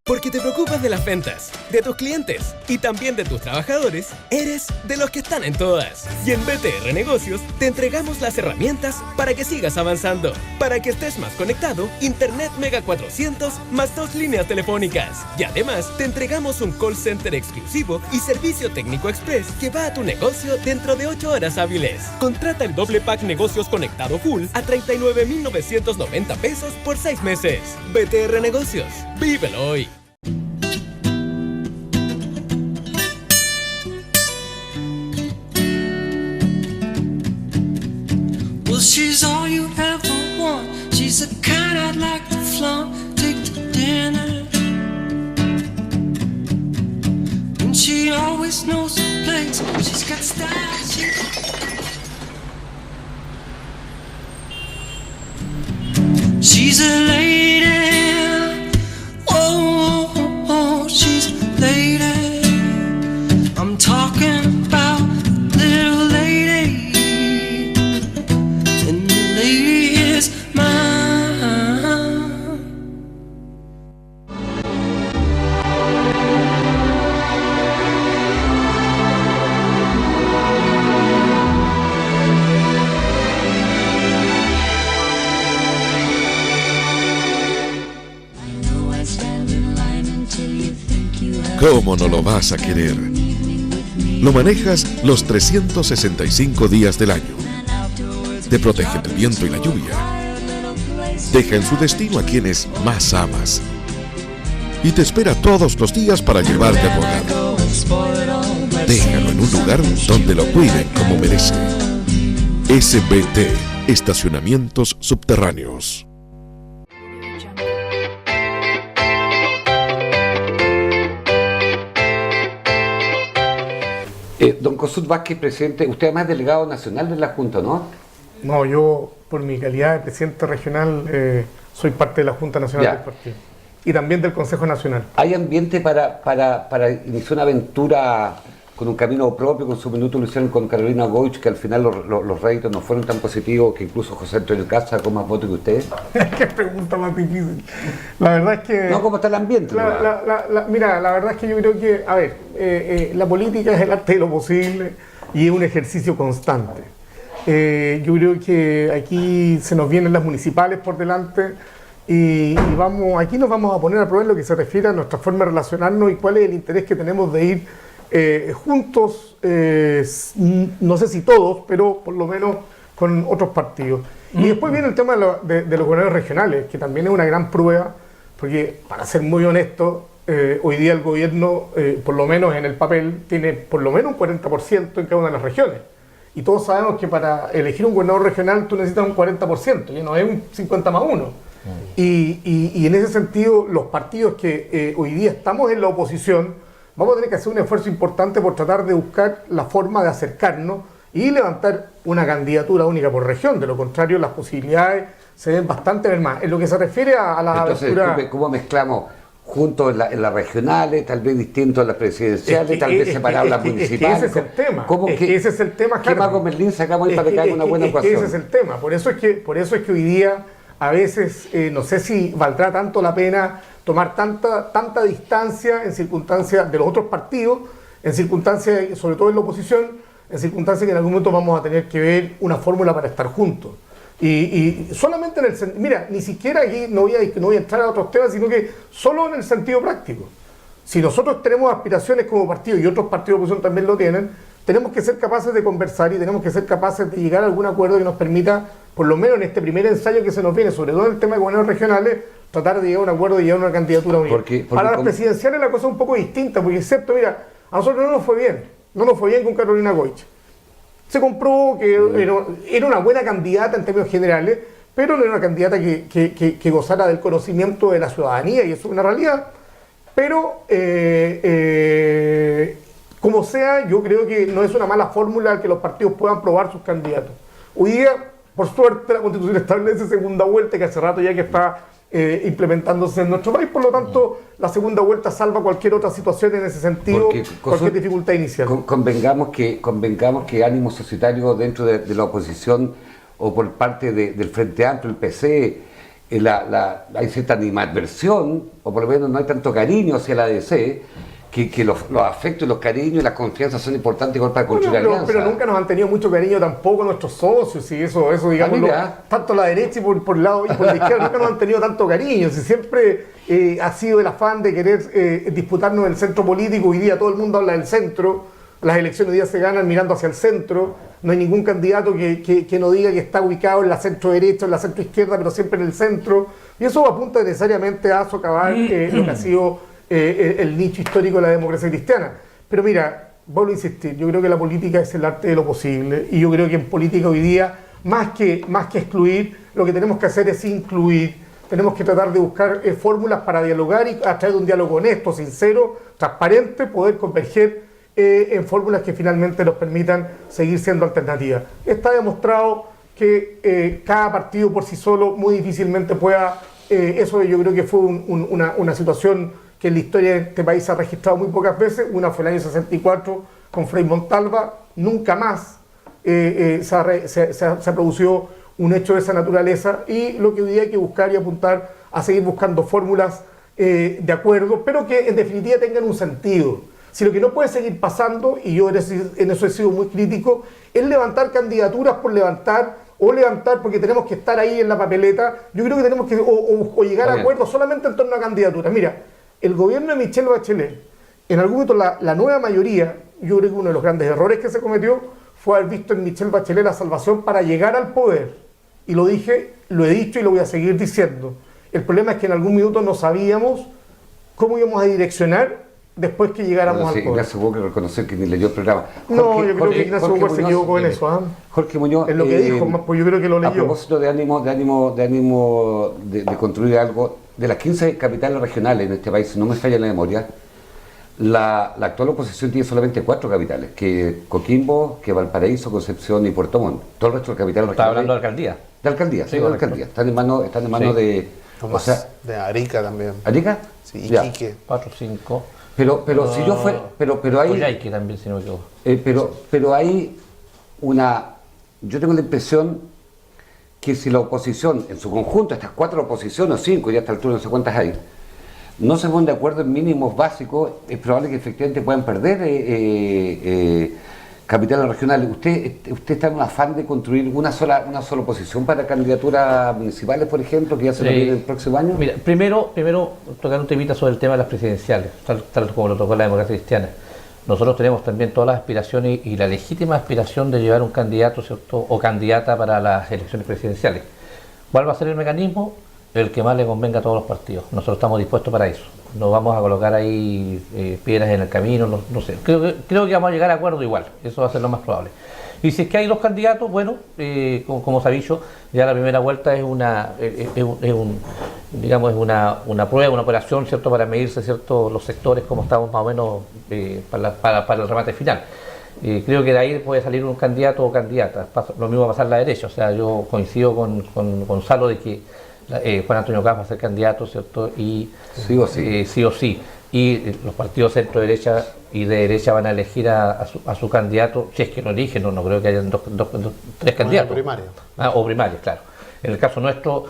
Porque te preocupas de las ventas, de tus clientes y también de tus trabajadores, eres de los que están en todas. Y en BTR Negocios te entregamos las herramientas para que sigas avanzando. Para que estés más conectado, Internet Mega 400 más 2 líneas telefónicas. Y además te entregamos un call center exclusivo y servicio técnico express que va a tu negocio dentro de 8 horas hábiles. Contrata el doble pack Negocios Conectado Full a 39,990 pesos por 6 meses. BTR Negocios, vívelo hoy. Well, she's all you ever want. She's the kind I'd like to flaunt, take to dinner. And she always knows her place. She's got style. She's a lady. Oh, she's a lady. I'm talking about little lady. And the lady is mine. ¿Cómo no lo vas a querer? Lo manejas los 365 días del año. Te protege del viento y la lluvia. Deja en su destino a quienes más amas. Y te espera todos los días para llevarte a tu hogar. Déjalo en un lugar donde lo cuiden como merece. SBT, Estacionamientos Subterráneos. Don Cosut Vázquez, presidente, usted además es delegado nacional de la Junta, ¿no? No, yo por mi calidad de presidente regional soy parte de la Junta Nacional Ya. del partido y también del Consejo Nacional. ¿Hay ambiente para iniciar una aventura con un camino propio? Con su minuto lo hicieron con Carolina Goich, que al final los réditos no fueron tan positivos, que incluso José Antonio Casa sacó más votos que ustedes. Qué pregunta más difícil. La verdad es que... No, ¿cómo está el ambiente? Mira, la verdad es que yo creo que, a ver, la política es el arte de lo posible y es un ejercicio constante. Yo creo que aquí se nos vienen las municipales por delante y aquí nos vamos a poner a prueba en lo que se refiere a nuestra forma de relacionarnos y cuál es el interés que tenemos de ir juntos, no sé si todos, pero por lo menos con otros partidos. Y después viene el tema de los gobernadores regionales, que también es una gran prueba, porque para ser muy honesto, hoy día el gobierno, por lo menos en el papel, tiene por lo menos un 40% en cada una de las regiones. Y todos sabemos que para elegir un gobernador regional tú necesitas un 40%, y no es un 50+1. Y en ese sentido, los partidos que hoy día estamos en la oposición, vamos a tener que hacer un esfuerzo importante por tratar de buscar la forma de acercarnos y levantar una candidatura única por región. De lo contrario, las posibilidades se ven bastante más. En lo que se refiere a la Entonces, aventura... ¿cómo mezclamos juntos en las regionales, tal vez distintos en las presidenciales, tal vez separados las municipales. Ese es el tema. ¿Cómo que ese es el tema, ¿Qué Mago Merlín sacamos ahí para que haga una buena ecuación? Ese es el tema. Por eso es que hoy día, a veces, no sé si valdrá tanto la pena tomar tanta distancia en circunstancias de los otros partidos, en circunstancias, sobre todo en la oposición, en circunstancias que en algún momento vamos a tener que ver una fórmula para estar juntos. Y solamente en el sentido, mira, ni siquiera aquí no voy a entrar a otros temas, sino que solo en el sentido práctico. Si nosotros tenemos aspiraciones como partido y otros partidos de oposición también lo tienen, tenemos que ser capaces de conversar y tenemos que ser capaces de llegar a algún acuerdo que nos permita, por lo menos en este primer ensayo que se nos viene, sobre todo en el tema de gobiernos regionales, tratar de llegar a un acuerdo y llegar a una candidatura unida. Para las presidenciales la cosa es un poco distinta, porque es cierto, mira, a nosotros no nos fue bien con Carolina Goich. Se comprobó que era una buena candidata en términos generales, pero no era una candidata que gozara del conocimiento de la ciudadanía, y eso es una realidad. Pero, como sea, yo creo que no es una mala fórmula que los partidos puedan probar sus candidatos. Hoy día, por suerte, la Constitución establece segunda vuelta, que hace rato ya que está implementándose en nuestro país, por lo tanto la segunda vuelta salva cualquier otra situación en ese sentido, cualquier dificultad inicial. Convengamos que ánimo societario dentro de la oposición o por parte del Frente Amplio, el PC, hay cierta animadversión, o por lo menos no hay tanto cariño hacia la ADC, que los afectos, los cariños y las confianzas son importantes igual para construir alianzas. Pero nunca nos han tenido mucho cariño tampoco nuestros socios, y eso digamos, tanto la derecha y por el lado y por la izquierda, nunca nos han tenido tanto cariño. Si siempre ha sido el afán de querer disputarnos el centro político. Hoy día todo el mundo habla del centro, las elecciones hoy día se ganan mirando hacia el centro, no hay ningún candidato que no diga que está ubicado en la centro derecha, en la centro izquierda, pero siempre en el centro, y eso apunta necesariamente a socavar lo que ha sido el nicho histórico de la democracia cristiana. Pero mira, vuelvo a insistir, yo creo que la política es el arte de lo posible, y yo creo que en política hoy día, más que excluir, lo que tenemos que hacer es incluir. Tenemos que tratar de buscar fórmulas para dialogar, y a través de un diálogo honesto, sincero, transparente, poder converger en fórmulas que finalmente nos permitan seguir siendo alternativas. Está demostrado que cada partido por sí solo muy difícilmente pueda, eso yo creo que fue una situación que en la historia de este país se ha registrado muy pocas veces. Una fue el año 64 con Frei Montalva, nunca más se ha producido un hecho de esa naturaleza, y lo que hoy día hay que buscar y apuntar a seguir buscando fórmulas de acuerdo, pero que en definitiva tengan un sentido. Si lo que no puede seguir pasando, y yo en eso he sido muy crítico, es levantar candidaturas por levantar, o levantar porque tenemos que estar ahí en la papeleta. Yo creo que tenemos que o llegar a acuerdos solamente en torno a candidaturas. Mira, el gobierno de Michelle Bachelet, en algún momento la nueva mayoría, yo creo que uno de los grandes errores que se cometió fue haber visto en Michelle Bachelet la salvación para llegar al poder. Y lo dije, lo he dicho y lo voy a seguir diciendo. El problema es que en algún minuto no sabíamos cómo íbamos a direccionar después que llegáramos al poder. Ignacio hubo que reconocer que ni leyó el programa. Yo creo que Ignacio Hugo se equivocó en eso. Jorge Muñoz, en lo que dijo, pues yo creo que lo leyó. A propósito de ánimo de construir algo, de las 15 capitales regionales en este país, si no me falla la memoria, la actual oposición tiene solamente 4 capitales, que Coquimbo, que Valparaíso, Concepción y Puerto Montt. Todo el resto de capitales regionales. ¿Está hablando de alcaldía? De alcaldía, sí, de alcaldía. Están en manos de... O sea, de Arica también. ¿Arica? Sí, Iquique. 4, 5. Pero si yo fuera... Pero hay... Coyhaique también, si no me equivoco. Pero hay una... Yo tengo la impresión que si la oposición, en su conjunto, estas 4 oposiciones o 5, ya a esta altura no sé cuántas hay, no se ponen de acuerdo en mínimos básicos, es probable que efectivamente puedan perder capitales regionales. ¿Usted está en un afán de construir una sola oposición para candidaturas municipales, por ejemplo, que ya se lo viene el próximo año? Mira, primero tocar un temita sobre el tema de las presidenciales, tal como lo tocó la democracia cristiana. Nosotros tenemos también todas las aspiraciones y la legítima aspiración de llevar un candidato, ¿cierto?, o candidata para las elecciones presidenciales. ¿Cuál va a ser el mecanismo? El que más le convenga a todos los partidos. Nosotros estamos dispuestos para eso. No vamos a colocar ahí piedras en el camino, no sé. Creo que vamos a llegar a acuerdo igual. Eso va a ser lo más probable. Y si es que hay 2 candidatos, bueno, como se ha dicho, ya la primera vuelta es una prueba, una operación, ¿cierto?, para medirse, ¿cierto?, los sectores, como estamos más o menos para el remate final. Creo que de ahí puede salir un candidato o candidata. Lo mismo va a pasar a la derecha. O sea, yo coincido con Gonzalo de que Juan Antonio Caz va a ser candidato, ¿cierto? Y Sí o sí. sí o sí. Y los partidos centro-derecha y de derecha van a elegir a su candidato, si es que lo eligen, no creo que hayan tres candidatos. Primario. O primarias, claro. En el caso nuestro,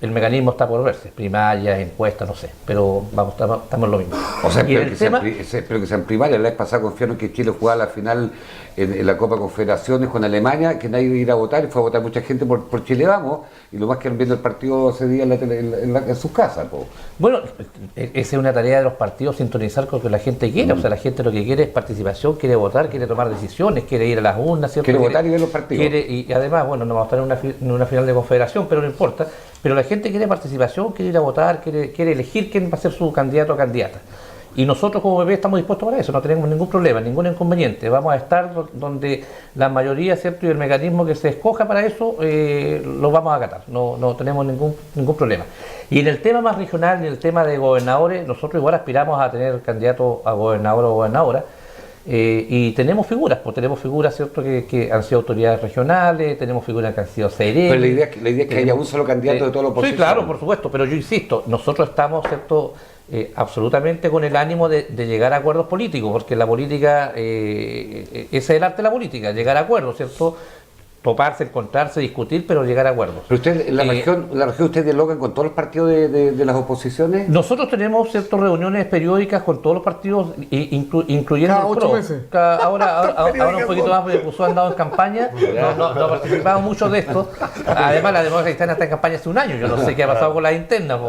el mecanismo está por verse, primarias, encuestas, no sé, pero estamos en lo mismo. O sea, Y en espero, el espero que sean primarias. La vez pasada confiaron que Chile jugaba la final en la Copa Confederaciones con Alemania, que nadie iba a ir a votar, y fue a votar mucha gente por Chile Vamos, y lo más que viendo el partido ese día en sus casas. Po. Bueno, esa es una tarea de los partidos, sintonizar con lo que la gente quiere. O sea, la gente lo que quiere es participación, quiere votar, quiere tomar decisiones, quiere ir a las urnas, ¿cierto? Quiere votar y ver los partidos. Y además, bueno, no vamos a estar en una final de confederación, pero no importa. Pero la gente quiere participación, quiere ir a votar, quiere elegir quién va a ser su candidato o candidata. Y nosotros como PP estamos dispuestos para eso, no tenemos ningún problema, ningún inconveniente. Vamos a estar donde la mayoría, ¿cierto? Y el mecanismo que se escoja para eso, lo vamos a acatar, no tenemos ningún problema. Y en el tema más regional, en el tema de gobernadores, nosotros igual aspiramos a tener candidato a gobernador o gobernadora. Y tenemos figuras, ¿cierto? Que han sido autoridades regionales, tenemos figuras que han sido CEREMI. Pero la idea es que haya un solo candidato de todos los oposición. Sí, claro, por supuesto, pero yo insisto, nosotros estamos, ¿cierto? Absolutamente con el ánimo de llegar a acuerdos políticos, porque la política, ese es el arte de la política, llegar a acuerdos, ¿cierto? Toparse, encontrarse, discutir, pero llegar a acuerdos. Pero usted, en la región ustedes dialogan con todos los partidos de las oposiciones. Nosotros tenemos ciertas reuniones periódicas con todos los partidos, incluyendo Cada el 8 PRO. meses. Ahora un poquito más, porque Puso ha andado en campaña, no ha participado mucho de esto. Además, la democracia cristiana está en campaña hace un año, yo no sé qué ha pasado con las internas.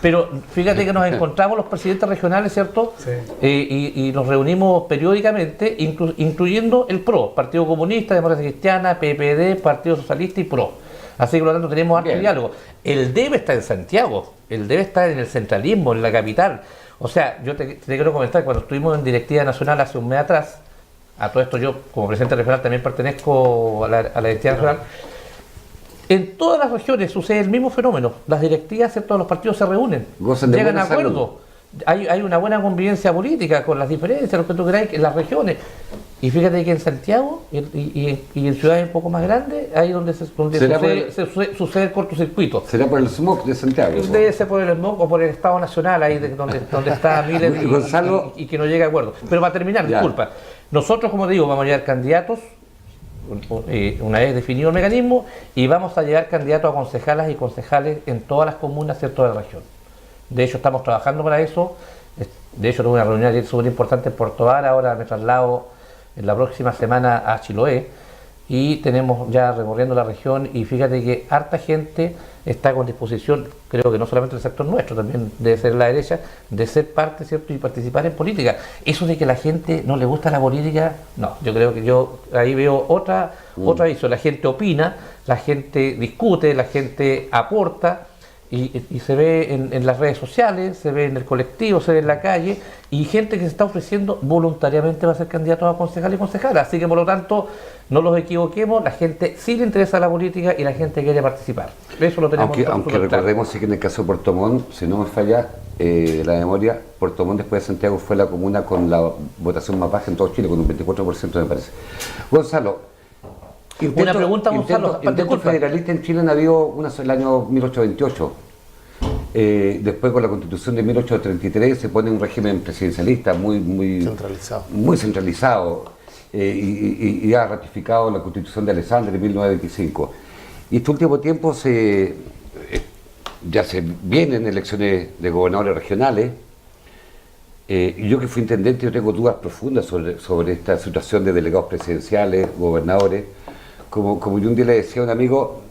Pero fíjate que nos encontramos los presidentes regionales, ¿cierto? Sí. Y nos reunimos periódicamente, incluyendo el PRO, Partido Comunista, Democracia Cristiana, PPD, Partido Socialista y PRO. Así que por lo tanto tenemos amplio diálogo. El debe está en Santiago, el debe está en el centralismo, en la capital. O sea, yo te quiero comentar, cuando estuvimos en Directiva Nacional hace un mes atrás, a todo esto yo como presidente regional también pertenezco a la Directiva Nacional, en todas las regiones sucede el mismo fenómeno. Las directivas, ¿cierto? De los partidos se reúnen, llegan a acuerdos. Hay una buena convivencia política con las diferencias, lo que tú queráis, en las regiones. Y fíjate que en Santiago y en ciudades un poco más grandes, ahí donde sucede el cortocircuito. ¿Será por el smog de Santiago? Debe ser por el smog o por el Estado Nacional, ahí donde está Miles y que no llega a acuerdo. Pero para terminar, disculpa, nosotros, como digo, vamos a llevar candidatos, una vez definido el mecanismo, y vamos a llevar candidatos a concejalas y concejales en todas las comunas, ¿cierto?, de la región. De hecho, estamos trabajando para eso. De hecho, tuve una reunión ayer súper importante en Puerto Vara, ahora me traslado en la próxima semana a Chiloé y tenemos ya recorriendo la región y fíjate que harta gente está con disposición, creo que no solamente el sector nuestro, también debe ser la derecha, de ser parte, ¿cierto?, y participar en política. Eso de que la gente no le gusta la política, no, yo creo que yo ahí veo otra visión. La gente opina, la gente discute, la gente aporta. Y se ve en las redes sociales, se ve en el colectivo, se ve en la calle, y gente que se está ofreciendo voluntariamente va a ser candidatos a concejal y concejala. Así que por lo tanto, no los equivoquemos, la gente sí le interesa la política y la gente quiere participar. Eso lo tenemos. Aunque recordemos que en el caso de Puerto Montt, si no me falla la memoria, Puerto Montt después de Santiago fue la comuna con la votación más baja en todo Chile, con un 24% me parece. Gonzalo, una pregunta, Gonzalo. Intento federalista en Chile ha habido el año 1828. Después con la Constitución de 1833 se pone un régimen presidencialista muy centralizado y ha ratificado la Constitución de Alessandri en 1925. Y este último tiempo ya se vienen elecciones de gobernadores regionales. Y yo que fui intendente, yo tengo dudas profundas sobre esta situación de delegados presidenciales, gobernadores. Como yo un día le decía a un amigo,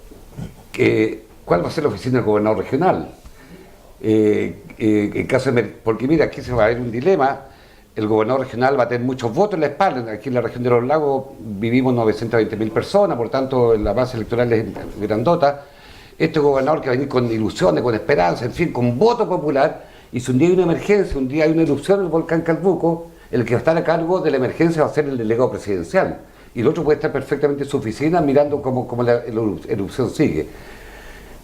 ¿cuál va a ser la oficina del gobernador regional? En caso porque mira, aquí se va a ver un dilema. El gobernador regional va a tener muchos votos en la espalda. Aquí en la región de los lagos vivimos 920.000 personas, por tanto la base electoral es grandota. Este gobernador que va a venir con ilusiones, con esperanza, en fin, con voto popular, y si un día hay una emergencia, un día hay una erupción en el volcán Calbuco, el que va a estar a cargo de la emergencia va a ser el delegado presidencial. Y el otro puede estar perfectamente en su oficina mirando cómo la erupción sigue.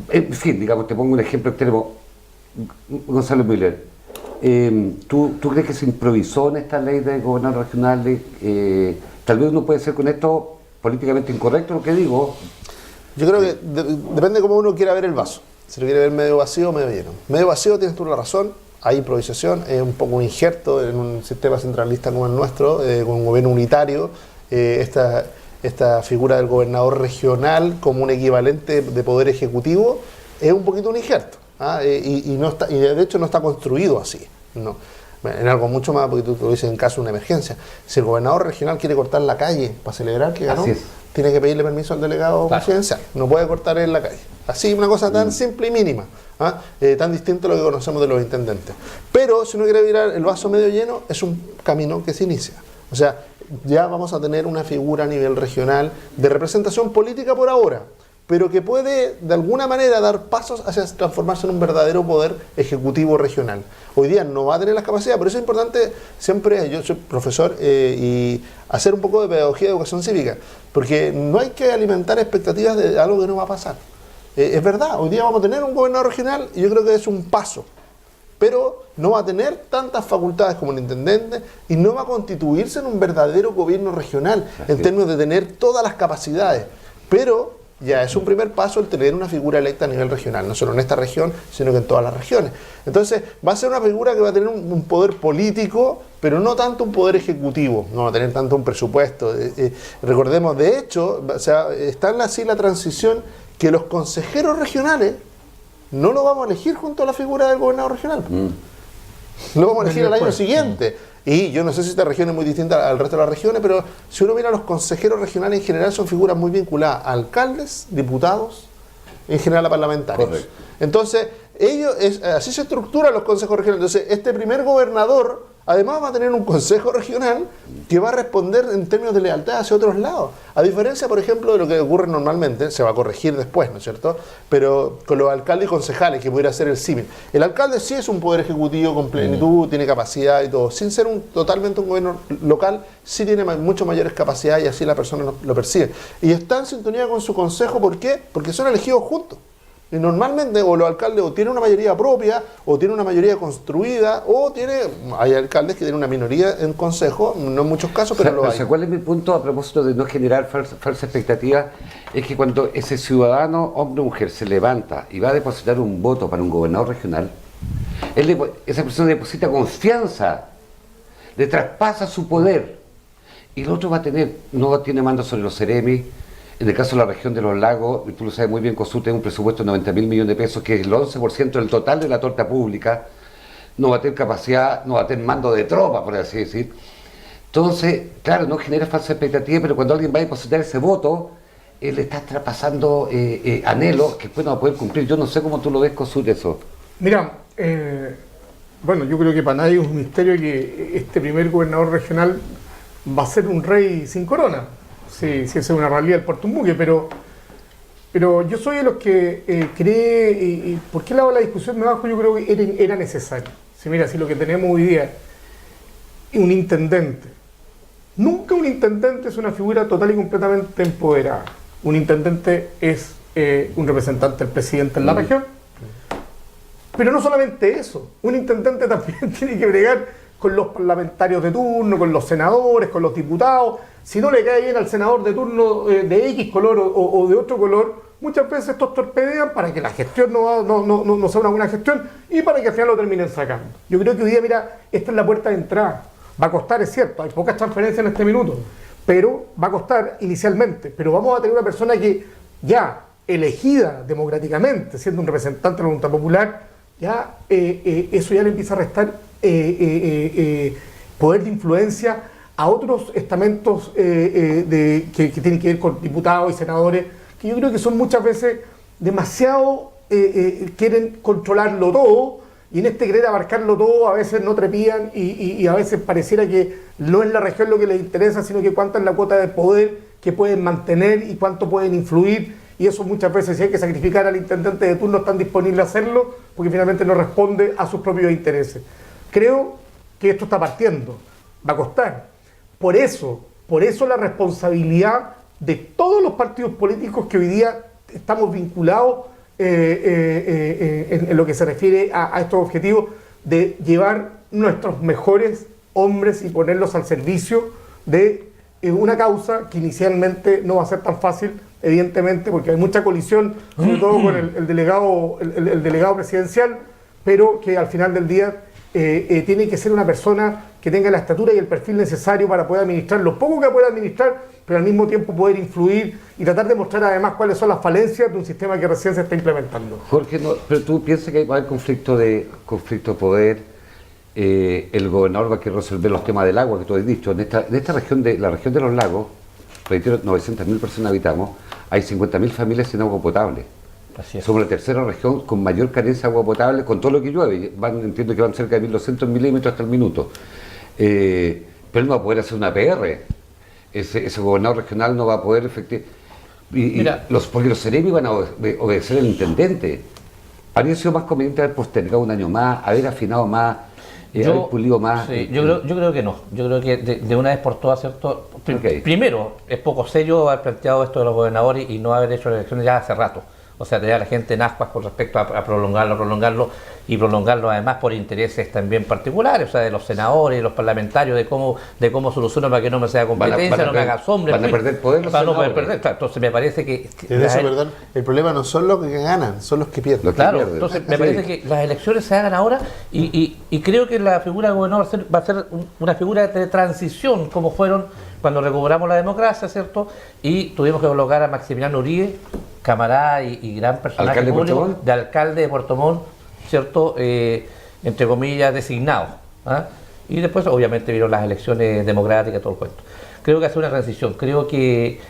En fin, digamos, te pongo un ejemplo extremo. Gonzalo Müller, ¿tú crees que se improvisó en esta ley de gobernadores regionales? Tal vez uno puede ser con esto políticamente incorrecto lo que digo. Yo creo que depende de cómo uno quiera ver el vaso. se lo quiere ver medio vacío o medio lleno. Medio vacío, tienes tú la razón, hay improvisación, es un poco un injerto en un sistema centralista como el nuestro, con un gobierno unitario, esta figura del gobernador regional como un equivalente de poder ejecutivo, es un poquito un injerto, y de hecho no está construido así, no. En algo mucho más, porque tú lo dices en caso de una emergencia. Si el gobernador regional quiere cortar la calle para celebrar que ganó, tiene que pedirle permiso al delegado presidencial. No puede cortar en la calle. Así, una cosa tan simple y mínima, tan distinto a lo que conocemos de los intendentes. Pero si uno quiere mirar el vaso medio lleno, es un camino que se inicia. O sea, ya vamos a tener una figura a nivel regional de representación política por ahora, pero que puede de alguna manera dar pasos hacia transformarse en un verdadero poder ejecutivo regional. Hoy día no va a tener las capacidades, por eso es importante siempre, yo soy profesor, y hacer un poco de pedagogía de educación cívica, porque no hay que alimentar expectativas de algo que no va a pasar. Es verdad, hoy día vamos a tener un gobernador regional y yo creo que es un paso, pero no va a tener tantas facultades como el intendente y no va a constituirse en un verdadero gobierno regional en términos de tener todas las capacidades, pero ya es un primer paso el tener una figura electa a nivel regional, no solo en esta región, sino que en todas las regiones. Entonces, va a ser una figura que va a tener un poder político, pero no tanto un poder ejecutivo, no va a tener tanto un presupuesto. Recordemos, de hecho, o sea, está así la transición que los consejeros regionales no lo vamos a elegir junto a la figura del gobernador regional. Lo vamos a elegir al año siguiente. Y yo no sé si esta región es muy distinta al resto de las regiones, pero si uno mira los consejeros regionales en general son figuras muy vinculadas a alcaldes, diputados, en general a parlamentarios. Correcto. Entonces, así se estructuran los consejos regionales. Entonces, este primer gobernador además va a tener un consejo regional que va a responder en términos de lealtad hacia otros lados. A diferencia, por ejemplo, de lo que ocurre normalmente, se va a corregir después, ¿no es cierto? Pero con los alcaldes y concejales, que pudiera ser el símil. El alcalde sí es un poder ejecutivo con plenitud, tiene capacidad y todo. Sin ser totalmente un gobierno local, sí tiene mucho mayores capacidades y así la persona lo percibe. Y está en sintonía con su consejo, ¿por qué? Porque son elegidos juntos. Y normalmente o los alcaldes o tienen una mayoría propia, o tienen una mayoría construida, o hay alcaldes que tienen una minoría en consejo, no en muchos casos, pero lo hay. ¿Cuál es mi punto a propósito de no generar falsa expectativa? Es que cuando ese ciudadano, hombre o mujer, se levanta y va a depositar un voto para un gobernador regional, esa persona deposita confianza, le traspasa su poder, y el otro no tiene mando sobre los seremis. En el caso de la región de los lagos, tú lo sabes muy bien, COSUR tiene un presupuesto de 90.000 millones de pesos, que es el 11% del total de la torta pública. No va a tener capacidad, no va a tener mando de tropa, por así decir. Entonces, claro, no genera falsa expectativa, pero cuando alguien va a depositar ese voto, él está traspasando anhelos que después no va a poder cumplir. Yo no sé cómo tú lo ves, COSUR, eso. Mira, bueno, yo creo que para nadie es un misterio que este primer gobernador regional va a ser un rey sin corona. Sí, esa es una realidad del Puerto Umbuque, pero yo soy de los que cree, y ¿por qué lado de la discusión me bajo? Yo creo que era necesario. Si mira, si lo que tenemos hoy día es un intendente, nunca un intendente es una figura total y completamente empoderada. Un intendente es un representante del presidente en la región, pero no solamente eso, un intendente también tiene que bregar con los parlamentarios de turno, con los senadores, con los diputados. Si no le cae bien al senador de turno de X color o de otro color, muchas veces estos torpedean para que la gestión no sea una buena gestión y para que al final lo terminen sacando. Yo creo que hoy día, mira, esta es la puerta de entrada. Va a costar, es cierto, hay pocas transferencias en este minuto, pero va a costar inicialmente. Pero vamos a tener una persona que ya elegida democráticamente, siendo un representante de la voluntad popular, ya eso ya le empieza a restar poder de influencia a otros estamentos que tienen que ver con diputados y senadores, que yo creo que son muchas veces demasiado, quieren controlarlo todo, y en este querer abarcarlo todo a veces no trepían y a veces pareciera que no es la región lo que les interesa, sino que cuánta es la cuota de poder que pueden mantener y cuánto pueden influir, y eso muchas veces si hay que sacrificar al intendente de turno están disponibles a hacerlo porque finalmente no responde a sus propios intereses. Creo que esto está partiendo, va a costar. Por eso la responsabilidad de todos los partidos políticos que hoy día estamos vinculados en lo que se refiere a estos objetivos de llevar nuestros mejores hombres y ponerlos al servicio de una causa que inicialmente no va a ser tan fácil, evidentemente, porque hay mucha colisión, sobre todo con el delegado presidencial, pero que al final del día tiene que ser una persona que tenga la estatura y el perfil necesario para poder administrar lo poco que pueda administrar, pero al mismo tiempo poder influir y tratar de mostrar además cuáles son las falencias de un sistema que recién se está implementando. Jorge, pero tú piensas que va a haber conflicto de poder, el gobernador va a querer resolver los temas del agua que tú has dicho. En esta región, la región de los lagos, reitero, 900.000 personas habitamos, hay 50.000 familias sin agua potable. Así es. Somos la tercera región con mayor carencia de agua potable, con todo lo que llueve. Entiendo que van cerca de 1.200 milímetros hasta el minuto. Pero él no va a poder hacer una PR. Ese gobernador regional no va a poder porque los seremi van a obedecer al intendente. Habría sido más conveniente haber postergado un año más, haber afinado más, haber pulido más. Sí, yo creo que no. Yo creo que de una vez por todas, ¿cierto? Okay. Primero, es poco serio haber planteado esto de los gobernadores y no haber hecho las elecciones ya hace rato. O sea, tener a la gente en ascuas con respecto a prolongarlo además por intereses también particulares, o sea, de los senadores y los parlamentarios, de cómo solucionan para que no me sea competencia, no me haga sombra. Van a perder poder los senadores. No poder perder. Entonces me parece que... Perdón, el problema no son los que ganan, son los que pierden. Entonces me parece que las elecciones se hagan ahora y creo que la figura de gobernador va a ser una figura de transición, como fueron cuando recuperamos la democracia, ¿cierto? Y tuvimos que colocar a Maximiliano Uribe, camarada y gran personaje ¿Alcalde público, de alcalde de Puerto Montt, ¿cierto? Entre comillas, designado. ¿Ah? Y después, obviamente, vieron las elecciones democráticas, todo el cuento. Creo que hace una transición. Creo que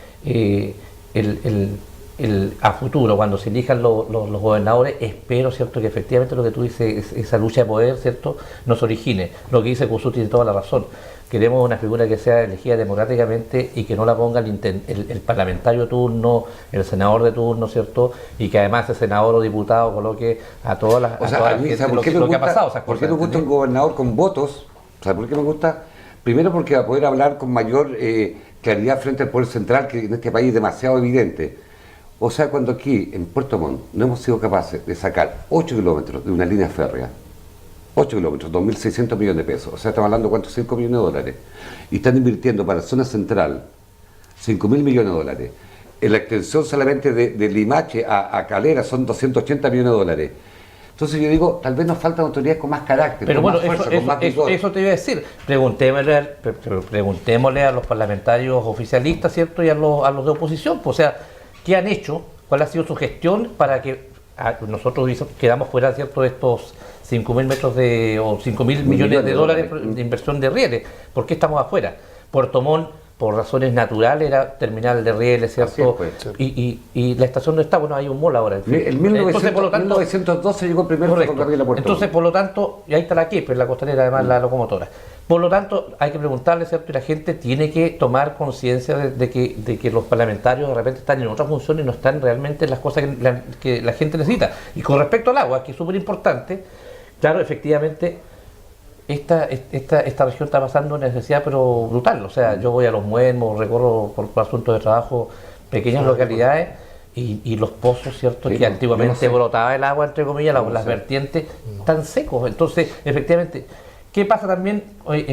a futuro, cuando se elijan los gobernadores, espero, ¿cierto?, que efectivamente lo que tú dices, esa lucha de poder, ¿cierto?, nos origine. Lo que dice Cosut tiene toda la razón. Queremos una figura que sea elegida democráticamente y que no la ponga el parlamentario de turno, el senador de turno, ¿cierto? Y que además ese senador o diputado coloque a todas las lo que ha pasado. ¿Por qué me gusta un gobernador con votos? ¿Sabes por qué me gusta? Primero porque va a poder hablar con mayor claridad frente al poder central, que en este país es demasiado evidente. O sea, cuando aquí, en Puerto Montt, no hemos sido capaces de sacar 8 kilómetros de una línea férrea, 8 kilómetros, 2.600 millones de pesos, o sea, estamos hablando de cuántos, 5 millones de dólares, y están invirtiendo para la zona central 5.000 millones de dólares. En la extensión solamente de Limache a Calera son 280 millones de dólares. Entonces yo digo, tal vez nos faltan autoridades con más carácter, pero con bueno, más fuerza, con más vigor. eso te iba a decir. Preguntémosle a los parlamentarios oficialistas, ¿cierto? Y a los de oposición, pues, o sea, ¿qué han hecho? ¿Cuál ha sido su gestión para que nosotros quedamos fuera, ¿cierto?, de estos 5.000 metros o 5.000 millones de dólares de inversión de rieles? ¿Por qué estamos afuera? Puerto Montt, por razones naturales, era terminal de rieles, ¿cierto? Y la estación no está, bueno, hay un mall ahora. En fin. En 1912 llegó el primer ferrocarril a Puerto Montt. Entonces, por lo tanto, y ahí está la Quepe, la costanera, además la locomotora. Por lo tanto, hay que preguntarle, ¿cierto? Y la gente tiene que tomar conciencia de que los parlamentarios de repente están en otra función y no están realmente en las cosas que la gente necesita. Y con respecto al agua, que es súper importante, claro, efectivamente, esta región está pasando una necesidad pero brutal. O sea, yo voy a Los Muermos, recorro por asuntos de trabajo pequeñas localidades y los pozos, ¿cierto? Sí, que antiguamente brotaba el agua, entre comillas, las vertientes, tan secos. Entonces, efectivamente, ¿qué pasa también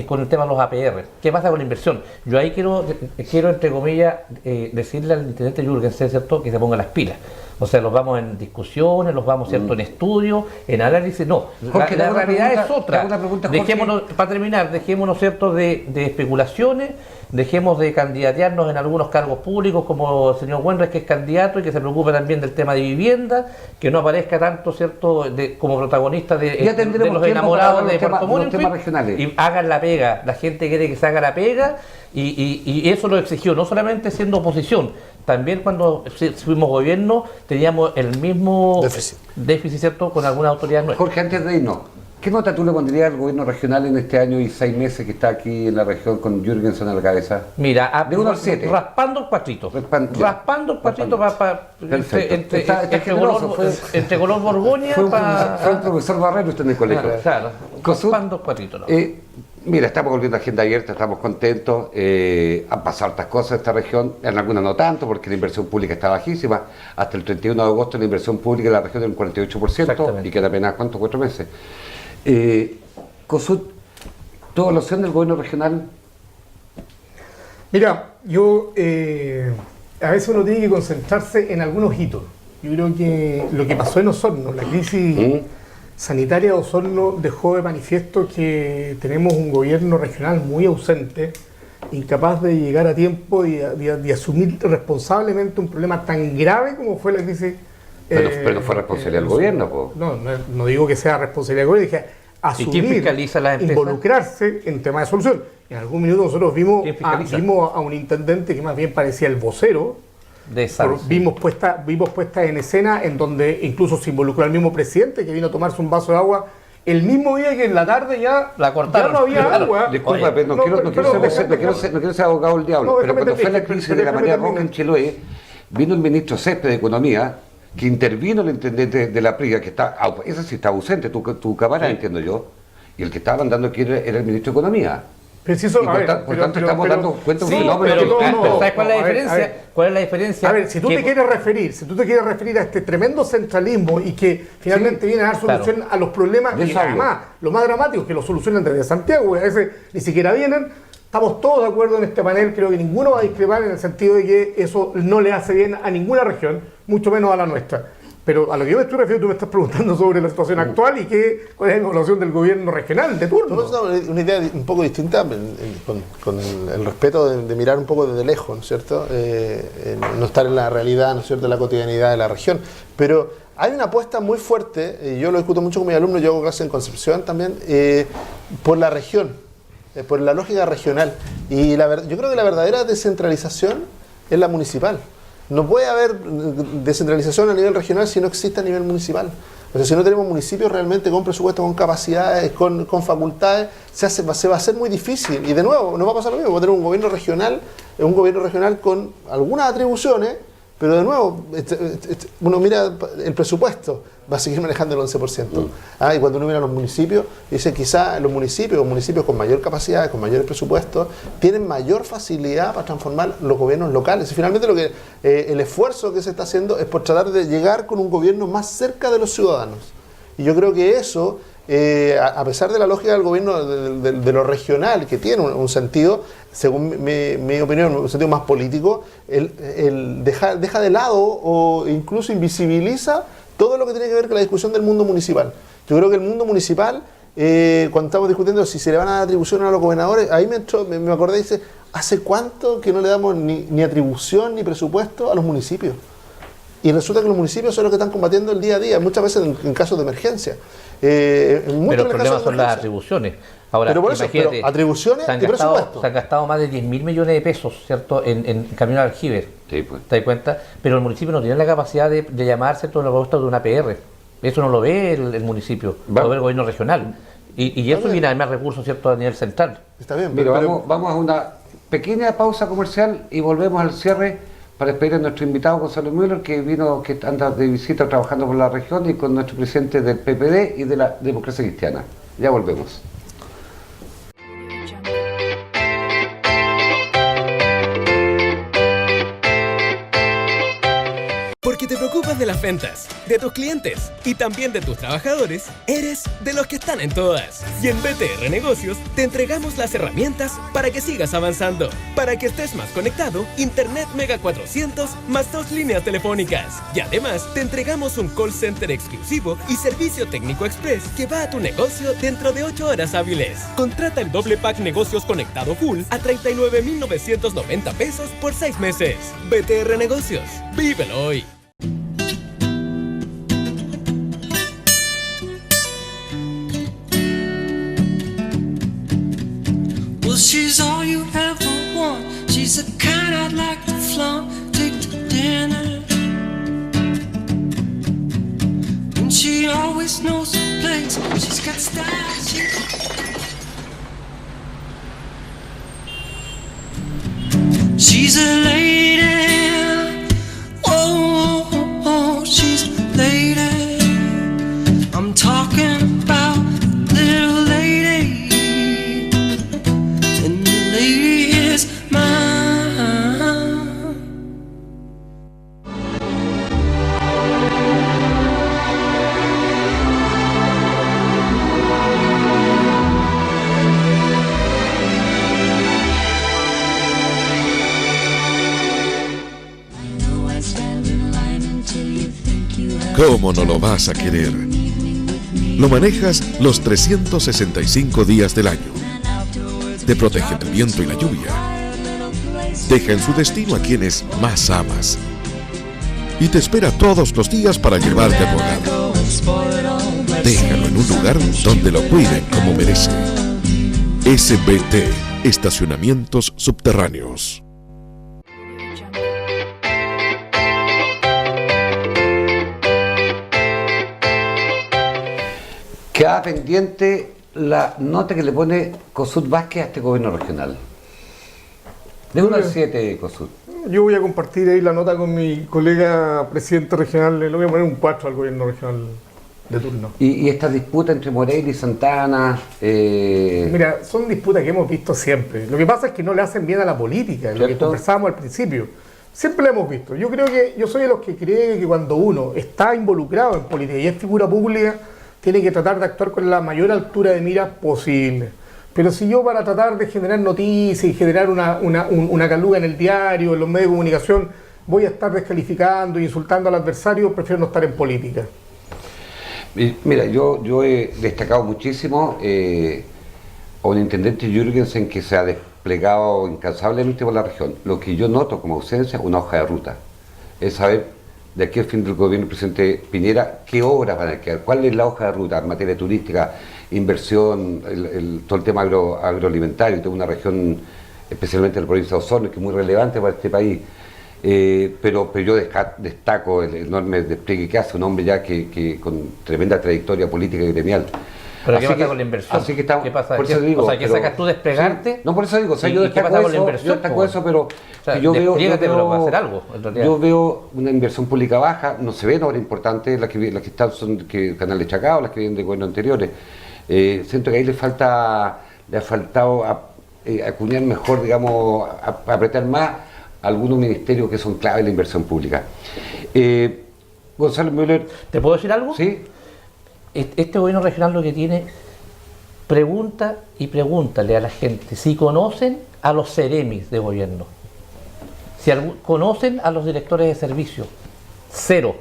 con el tema de los APR? ¿Qué pasa con la inversión? Yo ahí quiero entre comillas, decirle al intendente Jürgensen, ¿cierto?, que se ponga las pilas. O sea, los vamos en discusiones, los vamos, ¿cierto?, en estudios, en análisis. No, Jorge, la realidad es otra. Dejémonos, para terminar, dejémonos, ¿cierto?, de especulaciones, dejemos de candidatearnos en algunos cargos públicos, como el señor Wenres, que es candidato y que se preocupe también del tema de vivienda, que no aparezca tanto, ¿cierto?, como protagonista de los enamorados de Puerto Montt, y hagan la pega. La gente quiere que se haga la pega y eso lo exigió, no solamente siendo oposición, también cuando fuimos gobierno teníamos el mismo déficit, ¿cierto?, con algunas autoridades nuestras. Jorge, antes de irnos, ¿qué nota tú le pondrías al gobierno regional en este año y 6 meses que está aquí en la región con Jürgensen a la cabeza? Mira, de 1 al 7. Raspando el cuatrito. Raspando el cuatrito entre color Borgoña. Fue un profesor Barrero usted en el colegio. Claro, raspando el cuatrito. Mira, estamos volviendo a agenda abierta, estamos contentos, han pasado hartas cosas en esta región, en algunas no tanto, porque la inversión pública está bajísima. Hasta el 31 de agosto la inversión pública en la región es un 48% y queda apenas, ¿cuánto? 4 meses. Cosut, ¿tu evaluación del gobierno regional? Mira, yo a veces uno tiene que concentrarse en algunos hitos. Yo creo que lo que pasó en Osorno, la crisis sanitaria de Osorno dejó de manifiesto que tenemos un gobierno regional muy ausente, incapaz de llegar a tiempo y de asumir responsablemente un problema tan grave como fue la crisis. Pero no fue responsabilidad del gobierno, po. No digo que sea responsabilidad del gobierno, dije asumir, ¿Y quién fiscaliza las empresas? involucrarse en temas de solución. En algún minuto nosotros vimos ¿Quién fiscaliza? a un intendente que más bien parecía el vocero. De SARS. Vimos puesta en escena en donde incluso se involucró al mismo presidente que vino a tomarse un vaso de agua el mismo día que en la tarde ya cortaron. no había Claro. agua. Disculpa, pero no quiero ser abogado del diablo, pero cuando fue la crisis de la María Roja en Chiloé, vino el ministro Césped de Economía, que intervino el intendente de la PRIA, que está, ese sí está ausente, tu cámara, entiendo yo, y el que estaba mandando aquí era el ministro de Economía. Preciso, Y por tanto estamos dando cuenta de un fenómeno pero ¿sabes cuál es la a ver, diferencia? a ver. ¿Cuál es la diferencia? A ver, si tú te quieres referir a este tremendo centralismo y que finalmente viene a dar solución a los problemas, De y eso hablo. además, lo más dramático es que lo solucionan desde Santiago, y a veces ni siquiera vienen. Estamos todos de acuerdo en este panel, creo que ninguno va a discrepar en el sentido de que eso no le hace bien a ninguna región, mucho menos a la nuestra. Pero a lo que yo me estoy refiriendo, tú me estás preguntando sobre la situación actual y cuál es la evaluación del gobierno regional de turno. Una idea un poco distinta, con el respeto de mirar un poco desde lejos, ¿no es cierto? No estar en la realidad, ¿no es cierto?, de la cotidianidad de la región. Pero hay una apuesta muy fuerte, y yo lo discuto mucho con mis alumnos, yo hago clases en Concepción también, por la región, por la lógica regional. Y yo creo que la verdadera descentralización es la municipal. No puede haber descentralización a nivel regional si no existe a nivel municipal. O sea, si no tenemos municipios realmente con presupuesto, con capacidades, con facultades, se va a hacer muy difícil. Y de nuevo, nos va a pasar lo mismo. Vamos a tener un gobierno regional con algunas atribuciones, pero de nuevo, uno mira el presupuesto, va a seguir manejando el 11%. Y cuando uno mira los municipios, dice quizá los municipios con mayor capacidad, con mayores presupuestos, tienen mayor facilidad para transformar los gobiernos locales. Y finalmente el esfuerzo que se está haciendo es por tratar de llegar con un gobierno más cerca de los ciudadanos. Y yo creo que eso, a pesar de la lógica del gobierno de lo regional, que tiene un sentido, según mi opinión, un sentido más político, deja de lado o incluso invisibiliza todo lo que tiene que ver con la discusión del mundo municipal. Yo creo que el mundo municipal, cuando estamos discutiendo si se le van a dar atribuciones a los gobernadores, ahí me acordé y dice, ¿hace cuánto que no le damos ni atribución ni presupuesto a los municipios? Y resulta que los municipios son los que están combatiendo el día a día, muchas veces en casos de emergencia. Pero el problema son las atribuciones. Ahora, pero por eso, imagínate, atribuciones y presupuesto. Se han gastado más de 10.000 millones de pesos, ¿cierto?, en camino al aljibe. Sí, pues. ¿Te das cuenta? Pero el municipio no tiene la capacidad de llamar, ¿cierto?, la propuesta de una PR. Eso no lo ve el municipio, lo ve el gobierno regional. Y eso viene a más recursos, ¿cierto?, a nivel central. Está bien. Mira, vamos a una pequeña pausa comercial y volvemos al cierre para despedir a nuestro invitado Gonzalo Müller, que anda de visita trabajando por la región, y con nuestro presidente del PPD y de la Democracia Cristiana. Ya volvemos. Porque te preocupas de las ventas, de tus clientes y también de tus trabajadores, eres de los que están en todas. Y en BTR Negocios te entregamos las herramientas para que sigas avanzando. Para que estés más conectado, Internet Mega 400 más 2 líneas telefónicas. Y además te entregamos un call center exclusivo y servicio técnico express que va a tu negocio dentro de 8 horas hábiles. Contrata el doble pack Negocios Conectado Full a 39,990 pesos por 6 meses. BTR Negocios, vívelo hoy. Well, she's all you ever want. She's the kind I'd like to flaunt, take to dinner. And she always knows the place. She's got style. She's a lady. Oh, she's a lady. I'm talking about little lady. And the lady is mine. ¿Cómo no lo vas a querer? Lo manejas los 365 días del año. Te protege del viento y la lluvia. Deja en su destino a quienes más amas. Y te espera todos los días para llevarte a tu hogar. Déjalo en un lugar donde lo cuiden como merece. SBT, Estacionamientos Subterráneos. Queda pendiente la nota que le pone Kossuth Vázquez a este gobierno regional. De 1 al 7, Kossuth. Yo voy a compartir ahí la nota con mi colega presidente regional, le voy a poner un 4 al gobierno regional de turno. Y esta disputa entre Moreira y Santana... Mira, son disputas que hemos visto siempre. Lo que pasa es que no le hacen bien a la política, lo que conversábamos al principio. Siempre lo hemos visto. Yo creo que, yo soy de los que creen que cuando uno está involucrado en política y es figura pública, tiene que tratar de actuar con la mayor altura de miras posible. Pero si yo para tratar de generar noticias y generar una caluga en el diario, en los medios de comunicación, voy a estar descalificando e insultando al adversario, prefiero no estar en política. Mira, yo he destacado muchísimo a un intendente Jürgensen que se ha desplegado incansablemente por la región. Lo que yo noto como ausencia, una hoja de ruta. Es saber de aquí al fin del gobierno del presidente Piñera, qué obras van a quedar, cuál es la hoja de ruta en materia turística, inversión, todo el tema agroalimentario. Tengo una región, especialmente en la provincia de Osorno, que es muy relevante para este país. Pero yo destaco el enorme despliegue que hace un hombre ya que con tremenda trayectoria política y gremial. ¿Pero qué pasa con la inversión? Así que estamos, ¿Qué pasa? por eso digo, o sea, ¿qué sacas tú desplegarte? Sí, no, por eso digo, o sea, yo ¿Qué pasa con la inversión? Yo destaco eso, pero o sea, yo veo pero va a hacer algo, en realidad. Yo veo una inversión pública baja, no se ven obras importantes, las que están son canales Chacao, las que vienen de gobiernos anteriores. Siento que ahí le ha faltado acuñar mejor, digamos, apretar más algunos ministerios que son clave en la inversión pública. Gonzalo Müller. ¿Te puedo decir algo? Sí. Este gobierno regional lo que tiene, pregunta y pregúntale a la gente si conocen a los seremis de gobierno, si conocen a los directores de servicio. Cero.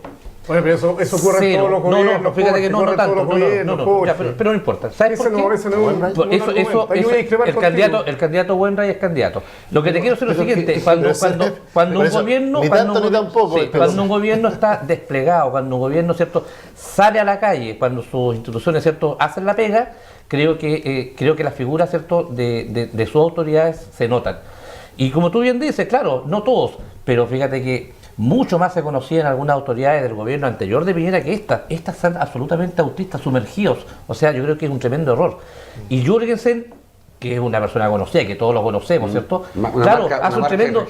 Bueno, pero eso ocurre en todos los gobiernos. No, fíjate que no tanto. Pero no importa. ¿Sabes por qué? El candidato Buenray es candidato. Lo que te quiero decir es lo siguiente: cuando un gobierno está desplegado, cuando un gobierno, ¿cierto?, sale a la calle, cuando sus instituciones, ¿cierto?, hacen la pega, creo que las figuras, ¿cierto?, de sus autoridades se notan. Y como tú bien dices, claro, no todos, pero fíjate que mucho más se conocían algunas autoridades del gobierno anterior de Piñera que estas. Estas están absolutamente autistas, sumergidos. O sea, yo creo que es un tremendo error. Y Jürgensen, que es una persona conocida, que todos lo conocemos, ¿cierto? Claro, hace un tremendo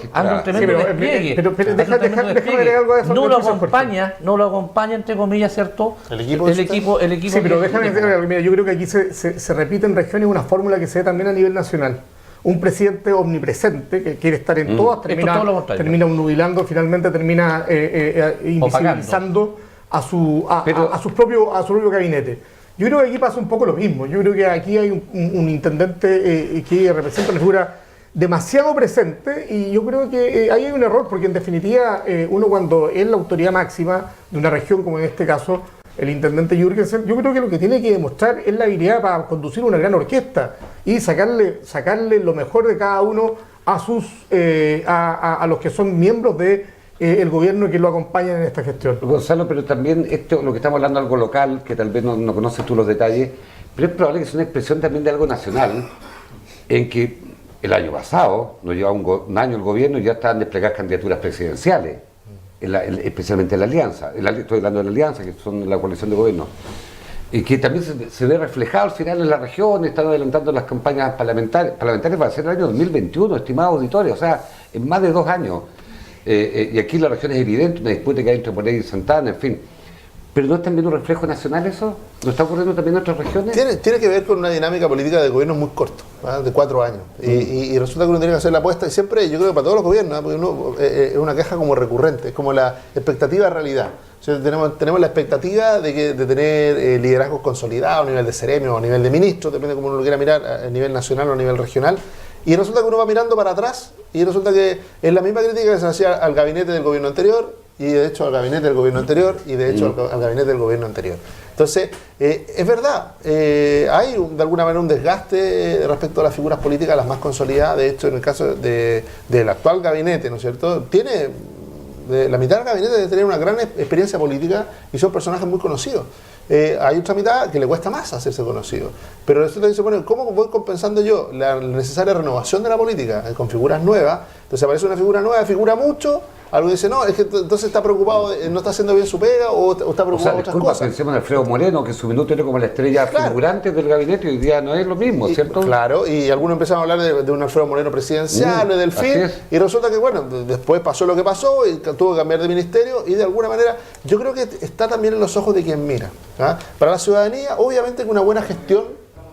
despliegue. Pero déjame agregar algo de eso. No lo acompaña, entre comillas, ¿cierto? El equipo. Sí, pero déjame decir algo. Mira, yo creo que aquí se repite en regiones una fórmula que se ve también a nivel nacional. Un presidente omnipresente que quiere estar en todas, termina obnubilando, finalmente termina invisibilizando a su propio gabinete. Yo creo que aquí pasa un poco lo mismo. Yo creo que aquí hay un intendente que representa una figura demasiado presente y yo creo que ahí hay un error, porque en definitiva uno cuando es la autoridad máxima de una región, como en este caso el intendente Jürgensen, yo creo que lo que tiene que demostrar es la habilidad para conducir una gran orquesta y sacarle lo mejor de cada uno a los que son miembros de el gobierno que lo acompañan en esta gestión. Gonzalo, pero también lo que estamos hablando, algo local, que tal vez no conoces tú los detalles, pero es probable que sea una expresión también de algo nacional, en que el año pasado, no llevaba un año el gobierno y ya estaban desplegadas candidaturas presidenciales. Especialmente en la alianza, estoy hablando de la alianza, que son la coalición de gobierno, y que también se ve reflejado al final en la región. Están adelantando las campañas parlamentarias va a ser el año 2021, estimados auditores, o sea, en más de 2 años, y aquí la región es evidente, una disputa que hay entre Moreira y Santana, en fin. ¿Pero no es también un reflejo nacional eso? ¿No está ocurriendo también en otras regiones? Tiene que ver con una dinámica política de gobiernos muy corto, de 4 años. Y resulta que uno tiene que hacer la apuesta, y siempre, yo creo que para todos los gobiernos, porque es una queja como recurrente, es como la expectativa de realidad. O sea, tenemos la expectativa de tener liderazgos consolidados a nivel de seremio o a nivel de ministro, depende de cómo uno lo quiera mirar, a nivel nacional o a nivel regional. Y resulta que uno va mirando para atrás y resulta que es la misma crítica que se hacía al gabinete del gobierno anterior y de hecho al gabinete del gobierno anterior y de hecho al gabinete del gobierno anterior. Entonces, es verdad, hay de alguna manera un desgaste respecto a las figuras políticas, las más consolidadas. De hecho, en el caso del actual gabinete, ¿no es cierto?, la mitad del gabinete debe tener una gran experiencia política y son personajes muy conocidos. Hay otra mitad que le cuesta más hacerse conocido. Pero resulta que dice, bueno, ¿cómo voy compensando yo la necesaria renovación de la política con figuras nuevas? Entonces aparece una figura nueva, figura mucho, algo dice, no, es que entonces está preocupado, no está haciendo bien su pega o está preocupado de otras cosas. Pensemos en Alfredo Moreno, que en su minuto era como la estrella figurante del gabinete y hoy día no es lo mismo, ¿cierto? Claro, y algunos empezaron a hablar de un Alfredo Moreno presidencial, de Delfín, y resulta que, bueno, después pasó lo que pasó y tuvo que cambiar de ministerio y de alguna manera yo creo que está también en los ojos de quien mira. Para la ciudadanía, obviamente que una buena gestión,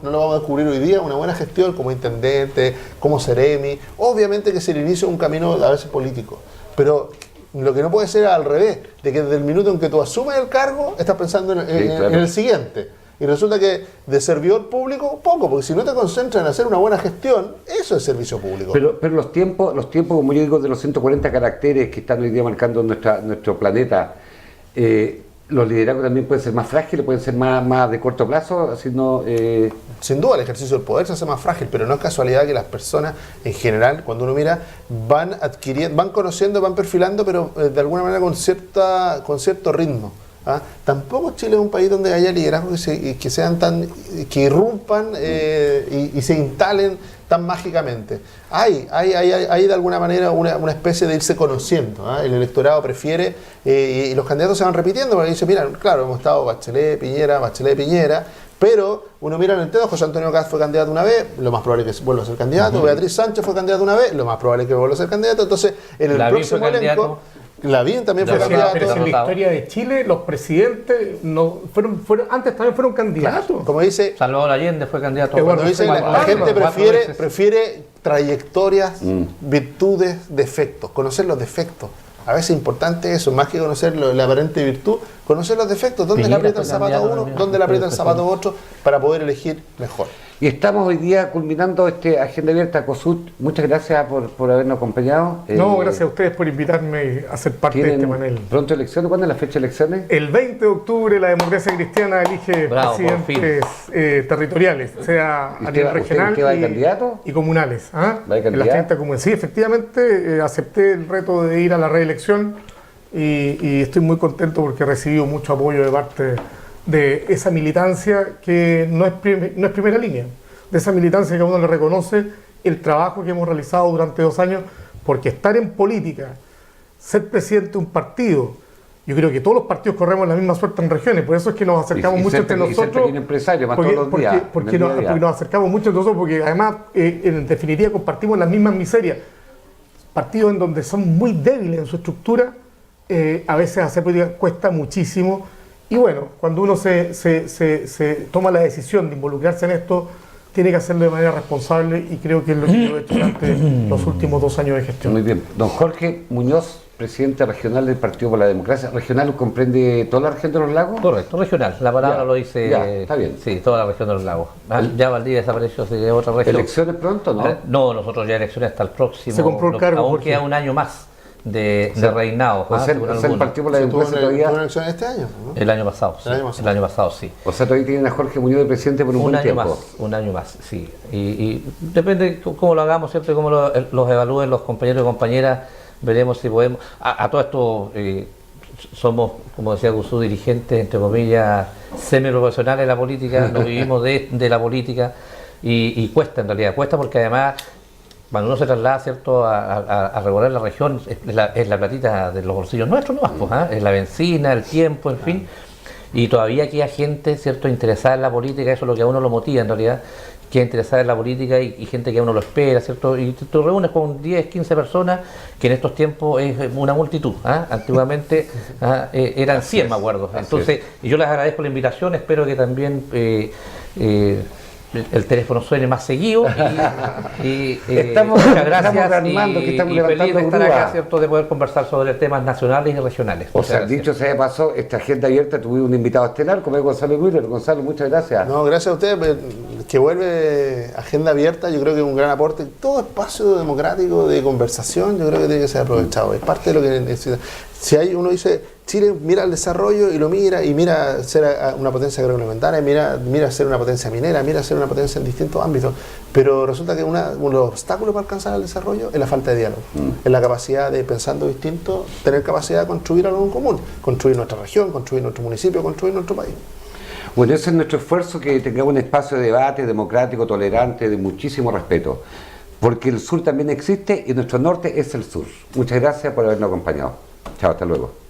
no lo vamos a descubrir hoy día, una buena gestión como intendente, como seremi, obviamente que se le inicia un camino a veces político, pero lo que no puede ser al revés, de que desde el minuto en que tú asumes el cargo, estás pensando en el siguiente. Y resulta que de servidor público, poco, porque si no te concentras en hacer una buena gestión, eso es servicio público. Pero los tiempos, como yo digo, de los 140 caracteres que están hoy día marcando nuestro planeta, los liderazgos también pueden ser más frágiles, pueden ser más de corto plazo, así no... Sin duda el ejercicio del poder se hace más frágil, pero no es casualidad que las personas en general, cuando uno mira, van adquiriendo, van conociendo, van perfilando, pero de alguna manera con cierto ritmo. Tampoco Chile es un país donde haya liderazgos que sean que irrumpan y se instalen tan mágicamente. Hay de alguna manera una especie de irse conociendo. El electorado prefiere, y los candidatos se van repitiendo, porque dicen, mira, claro, hemos estado Bachelet, Piñera, pero uno mira en el dedo, José Antonio Caz fue candidato una vez, lo más probable es que vuelva a ser candidato, Beatriz Sánchez fue candidata una vez, lo más probable es que vuelva a ser candidato, entonces en el próximo elenco... Lavín también fue candidato. Pero en la historia de Chile, los presidentes antes también fueron candidatos. Como dice Salvador Allende fue candidato. Cuando dice la gente prefiere trayectorias, virtudes, defectos, conocer los defectos. A veces es importante eso, más que conocer la aparente virtud, conocer los defectos, dónde le aprieta el zapato a uno, dónde le aprieta el zapato a otro, para poder elegir mejor. Y estamos hoy día culminando Agenda Abierta COSUT. Muchas gracias por habernos acompañado. No, gracias a ustedes por invitarme a ser parte de este panel. ¿Pronto elecciones? ¿Cuándo es la fecha de elecciones? El 20 de octubre la democracia cristiana elige presidentes territoriales, sea a nivel regional y comunales. ¿Va de candidato? En las 30 comunas. Sí, efectivamente, acepté el reto de ir a la reelección y estoy muy contento porque he recibido mucho apoyo de parte de esa militancia que no es primera línea, de esa militancia que a uno le reconoce el trabajo que hemos realizado durante 2 años, porque estar en política, ser presidente de un partido, yo creo que todos los partidos corremos la misma suerte en regiones, por eso es que nos acercamos mucho entre nosotros, porque nos acercamos mucho entre nosotros, porque además en definitiva compartimos las mismas miserias, partidos en donde son muy débiles en su estructura, a veces hacer política cuesta muchísimo. Y bueno, cuando uno se toma la decisión de involucrarse en esto, tiene que hacerlo de manera responsable y creo que es lo que yo he hecho durante los últimos 2 años de gestión. Muy bien. Don Jorge Muñoz, presidente regional del Partido por la Democracia. ¿Regional comprende toda la región de los lagos? Correcto, regional. La palabra lo dice... Ya, está bien. Sí, toda la región de los lagos. Ya Valdivia desapareció de otra región. ¿Elecciones pronto, no? No, nosotros ya elecciones hasta el próximo... Se compró el cargo, aún queda un año más de reinado. O sea, el Partido por la Democracia todavía... ¿Tuvo elecciones este año? ¿No? El año pasado, sí. El año pasado, sí. O sea, todavía tienen a Jorge Muñoz de presidente por un buen tiempo. Un año más, sí. Y depende cómo lo hagamos, ¿cierto? Y cómo los evalúen los compañeros y compañeras, veremos si podemos... A todo esto somos, como decía Gusú, dirigentes, entre comillas, semi-profesionales de la política, nos vivimos de la política y cuesta en realidad, cuesta porque además... Cuando uno se traslada, ¿cierto?, a recorrer la región, es la platita de los bolsillos nuestros, ¿no? Es la benzina, el tiempo, en fin. Y todavía queda gente, ¿cierto?, interesada en la política, eso es lo que a uno lo motiva en realidad, que es interesada en la política y gente que a uno lo espera, ¿cierto? Y te reúnes con 10, 15 personas, que en estos tiempos es una multitud. Antiguamente eran 100, me acuerdo. Entonces, y yo les agradezco la invitación, espero que también... el teléfono suene más seguido muchas gracias Armando, que estamos feliz de estar acá, ¿cierto?, de poder conversar sobre temas nacionales y regionales. O sea, dicho sea de paso, esta Agenda Abierta tuvimos un invitado estelar como es Gonzalo Müller. Gonzalo, muchas gracias. No, gracias a ustedes. que vuelve Agenda Abierta, yo creo que es un gran aporte. Todo espacio democrático de conversación, yo creo que tiene que ser aprovechado. Es parte de lo que necesita. Si hay uno dice, Chile mira el desarrollo y lo mira ser una potencia agroalimentaria, mira ser una potencia minera, mira ser una potencia en distintos ámbitos. Pero resulta que uno de los obstáculos para alcanzar el desarrollo es la falta de diálogo. Es la capacidad de, pensando distinto, tener capacidad de construir algo en común. Construir nuestra región, construir nuestro municipio, construir nuestro país. Bueno, ese es nuestro esfuerzo, que tengamos un espacio de debate democrático, tolerante, de muchísimo respeto. Porque el sur también existe y nuestro norte es el sur. Muchas gracias por habernos acompañado. Chao, hasta luego.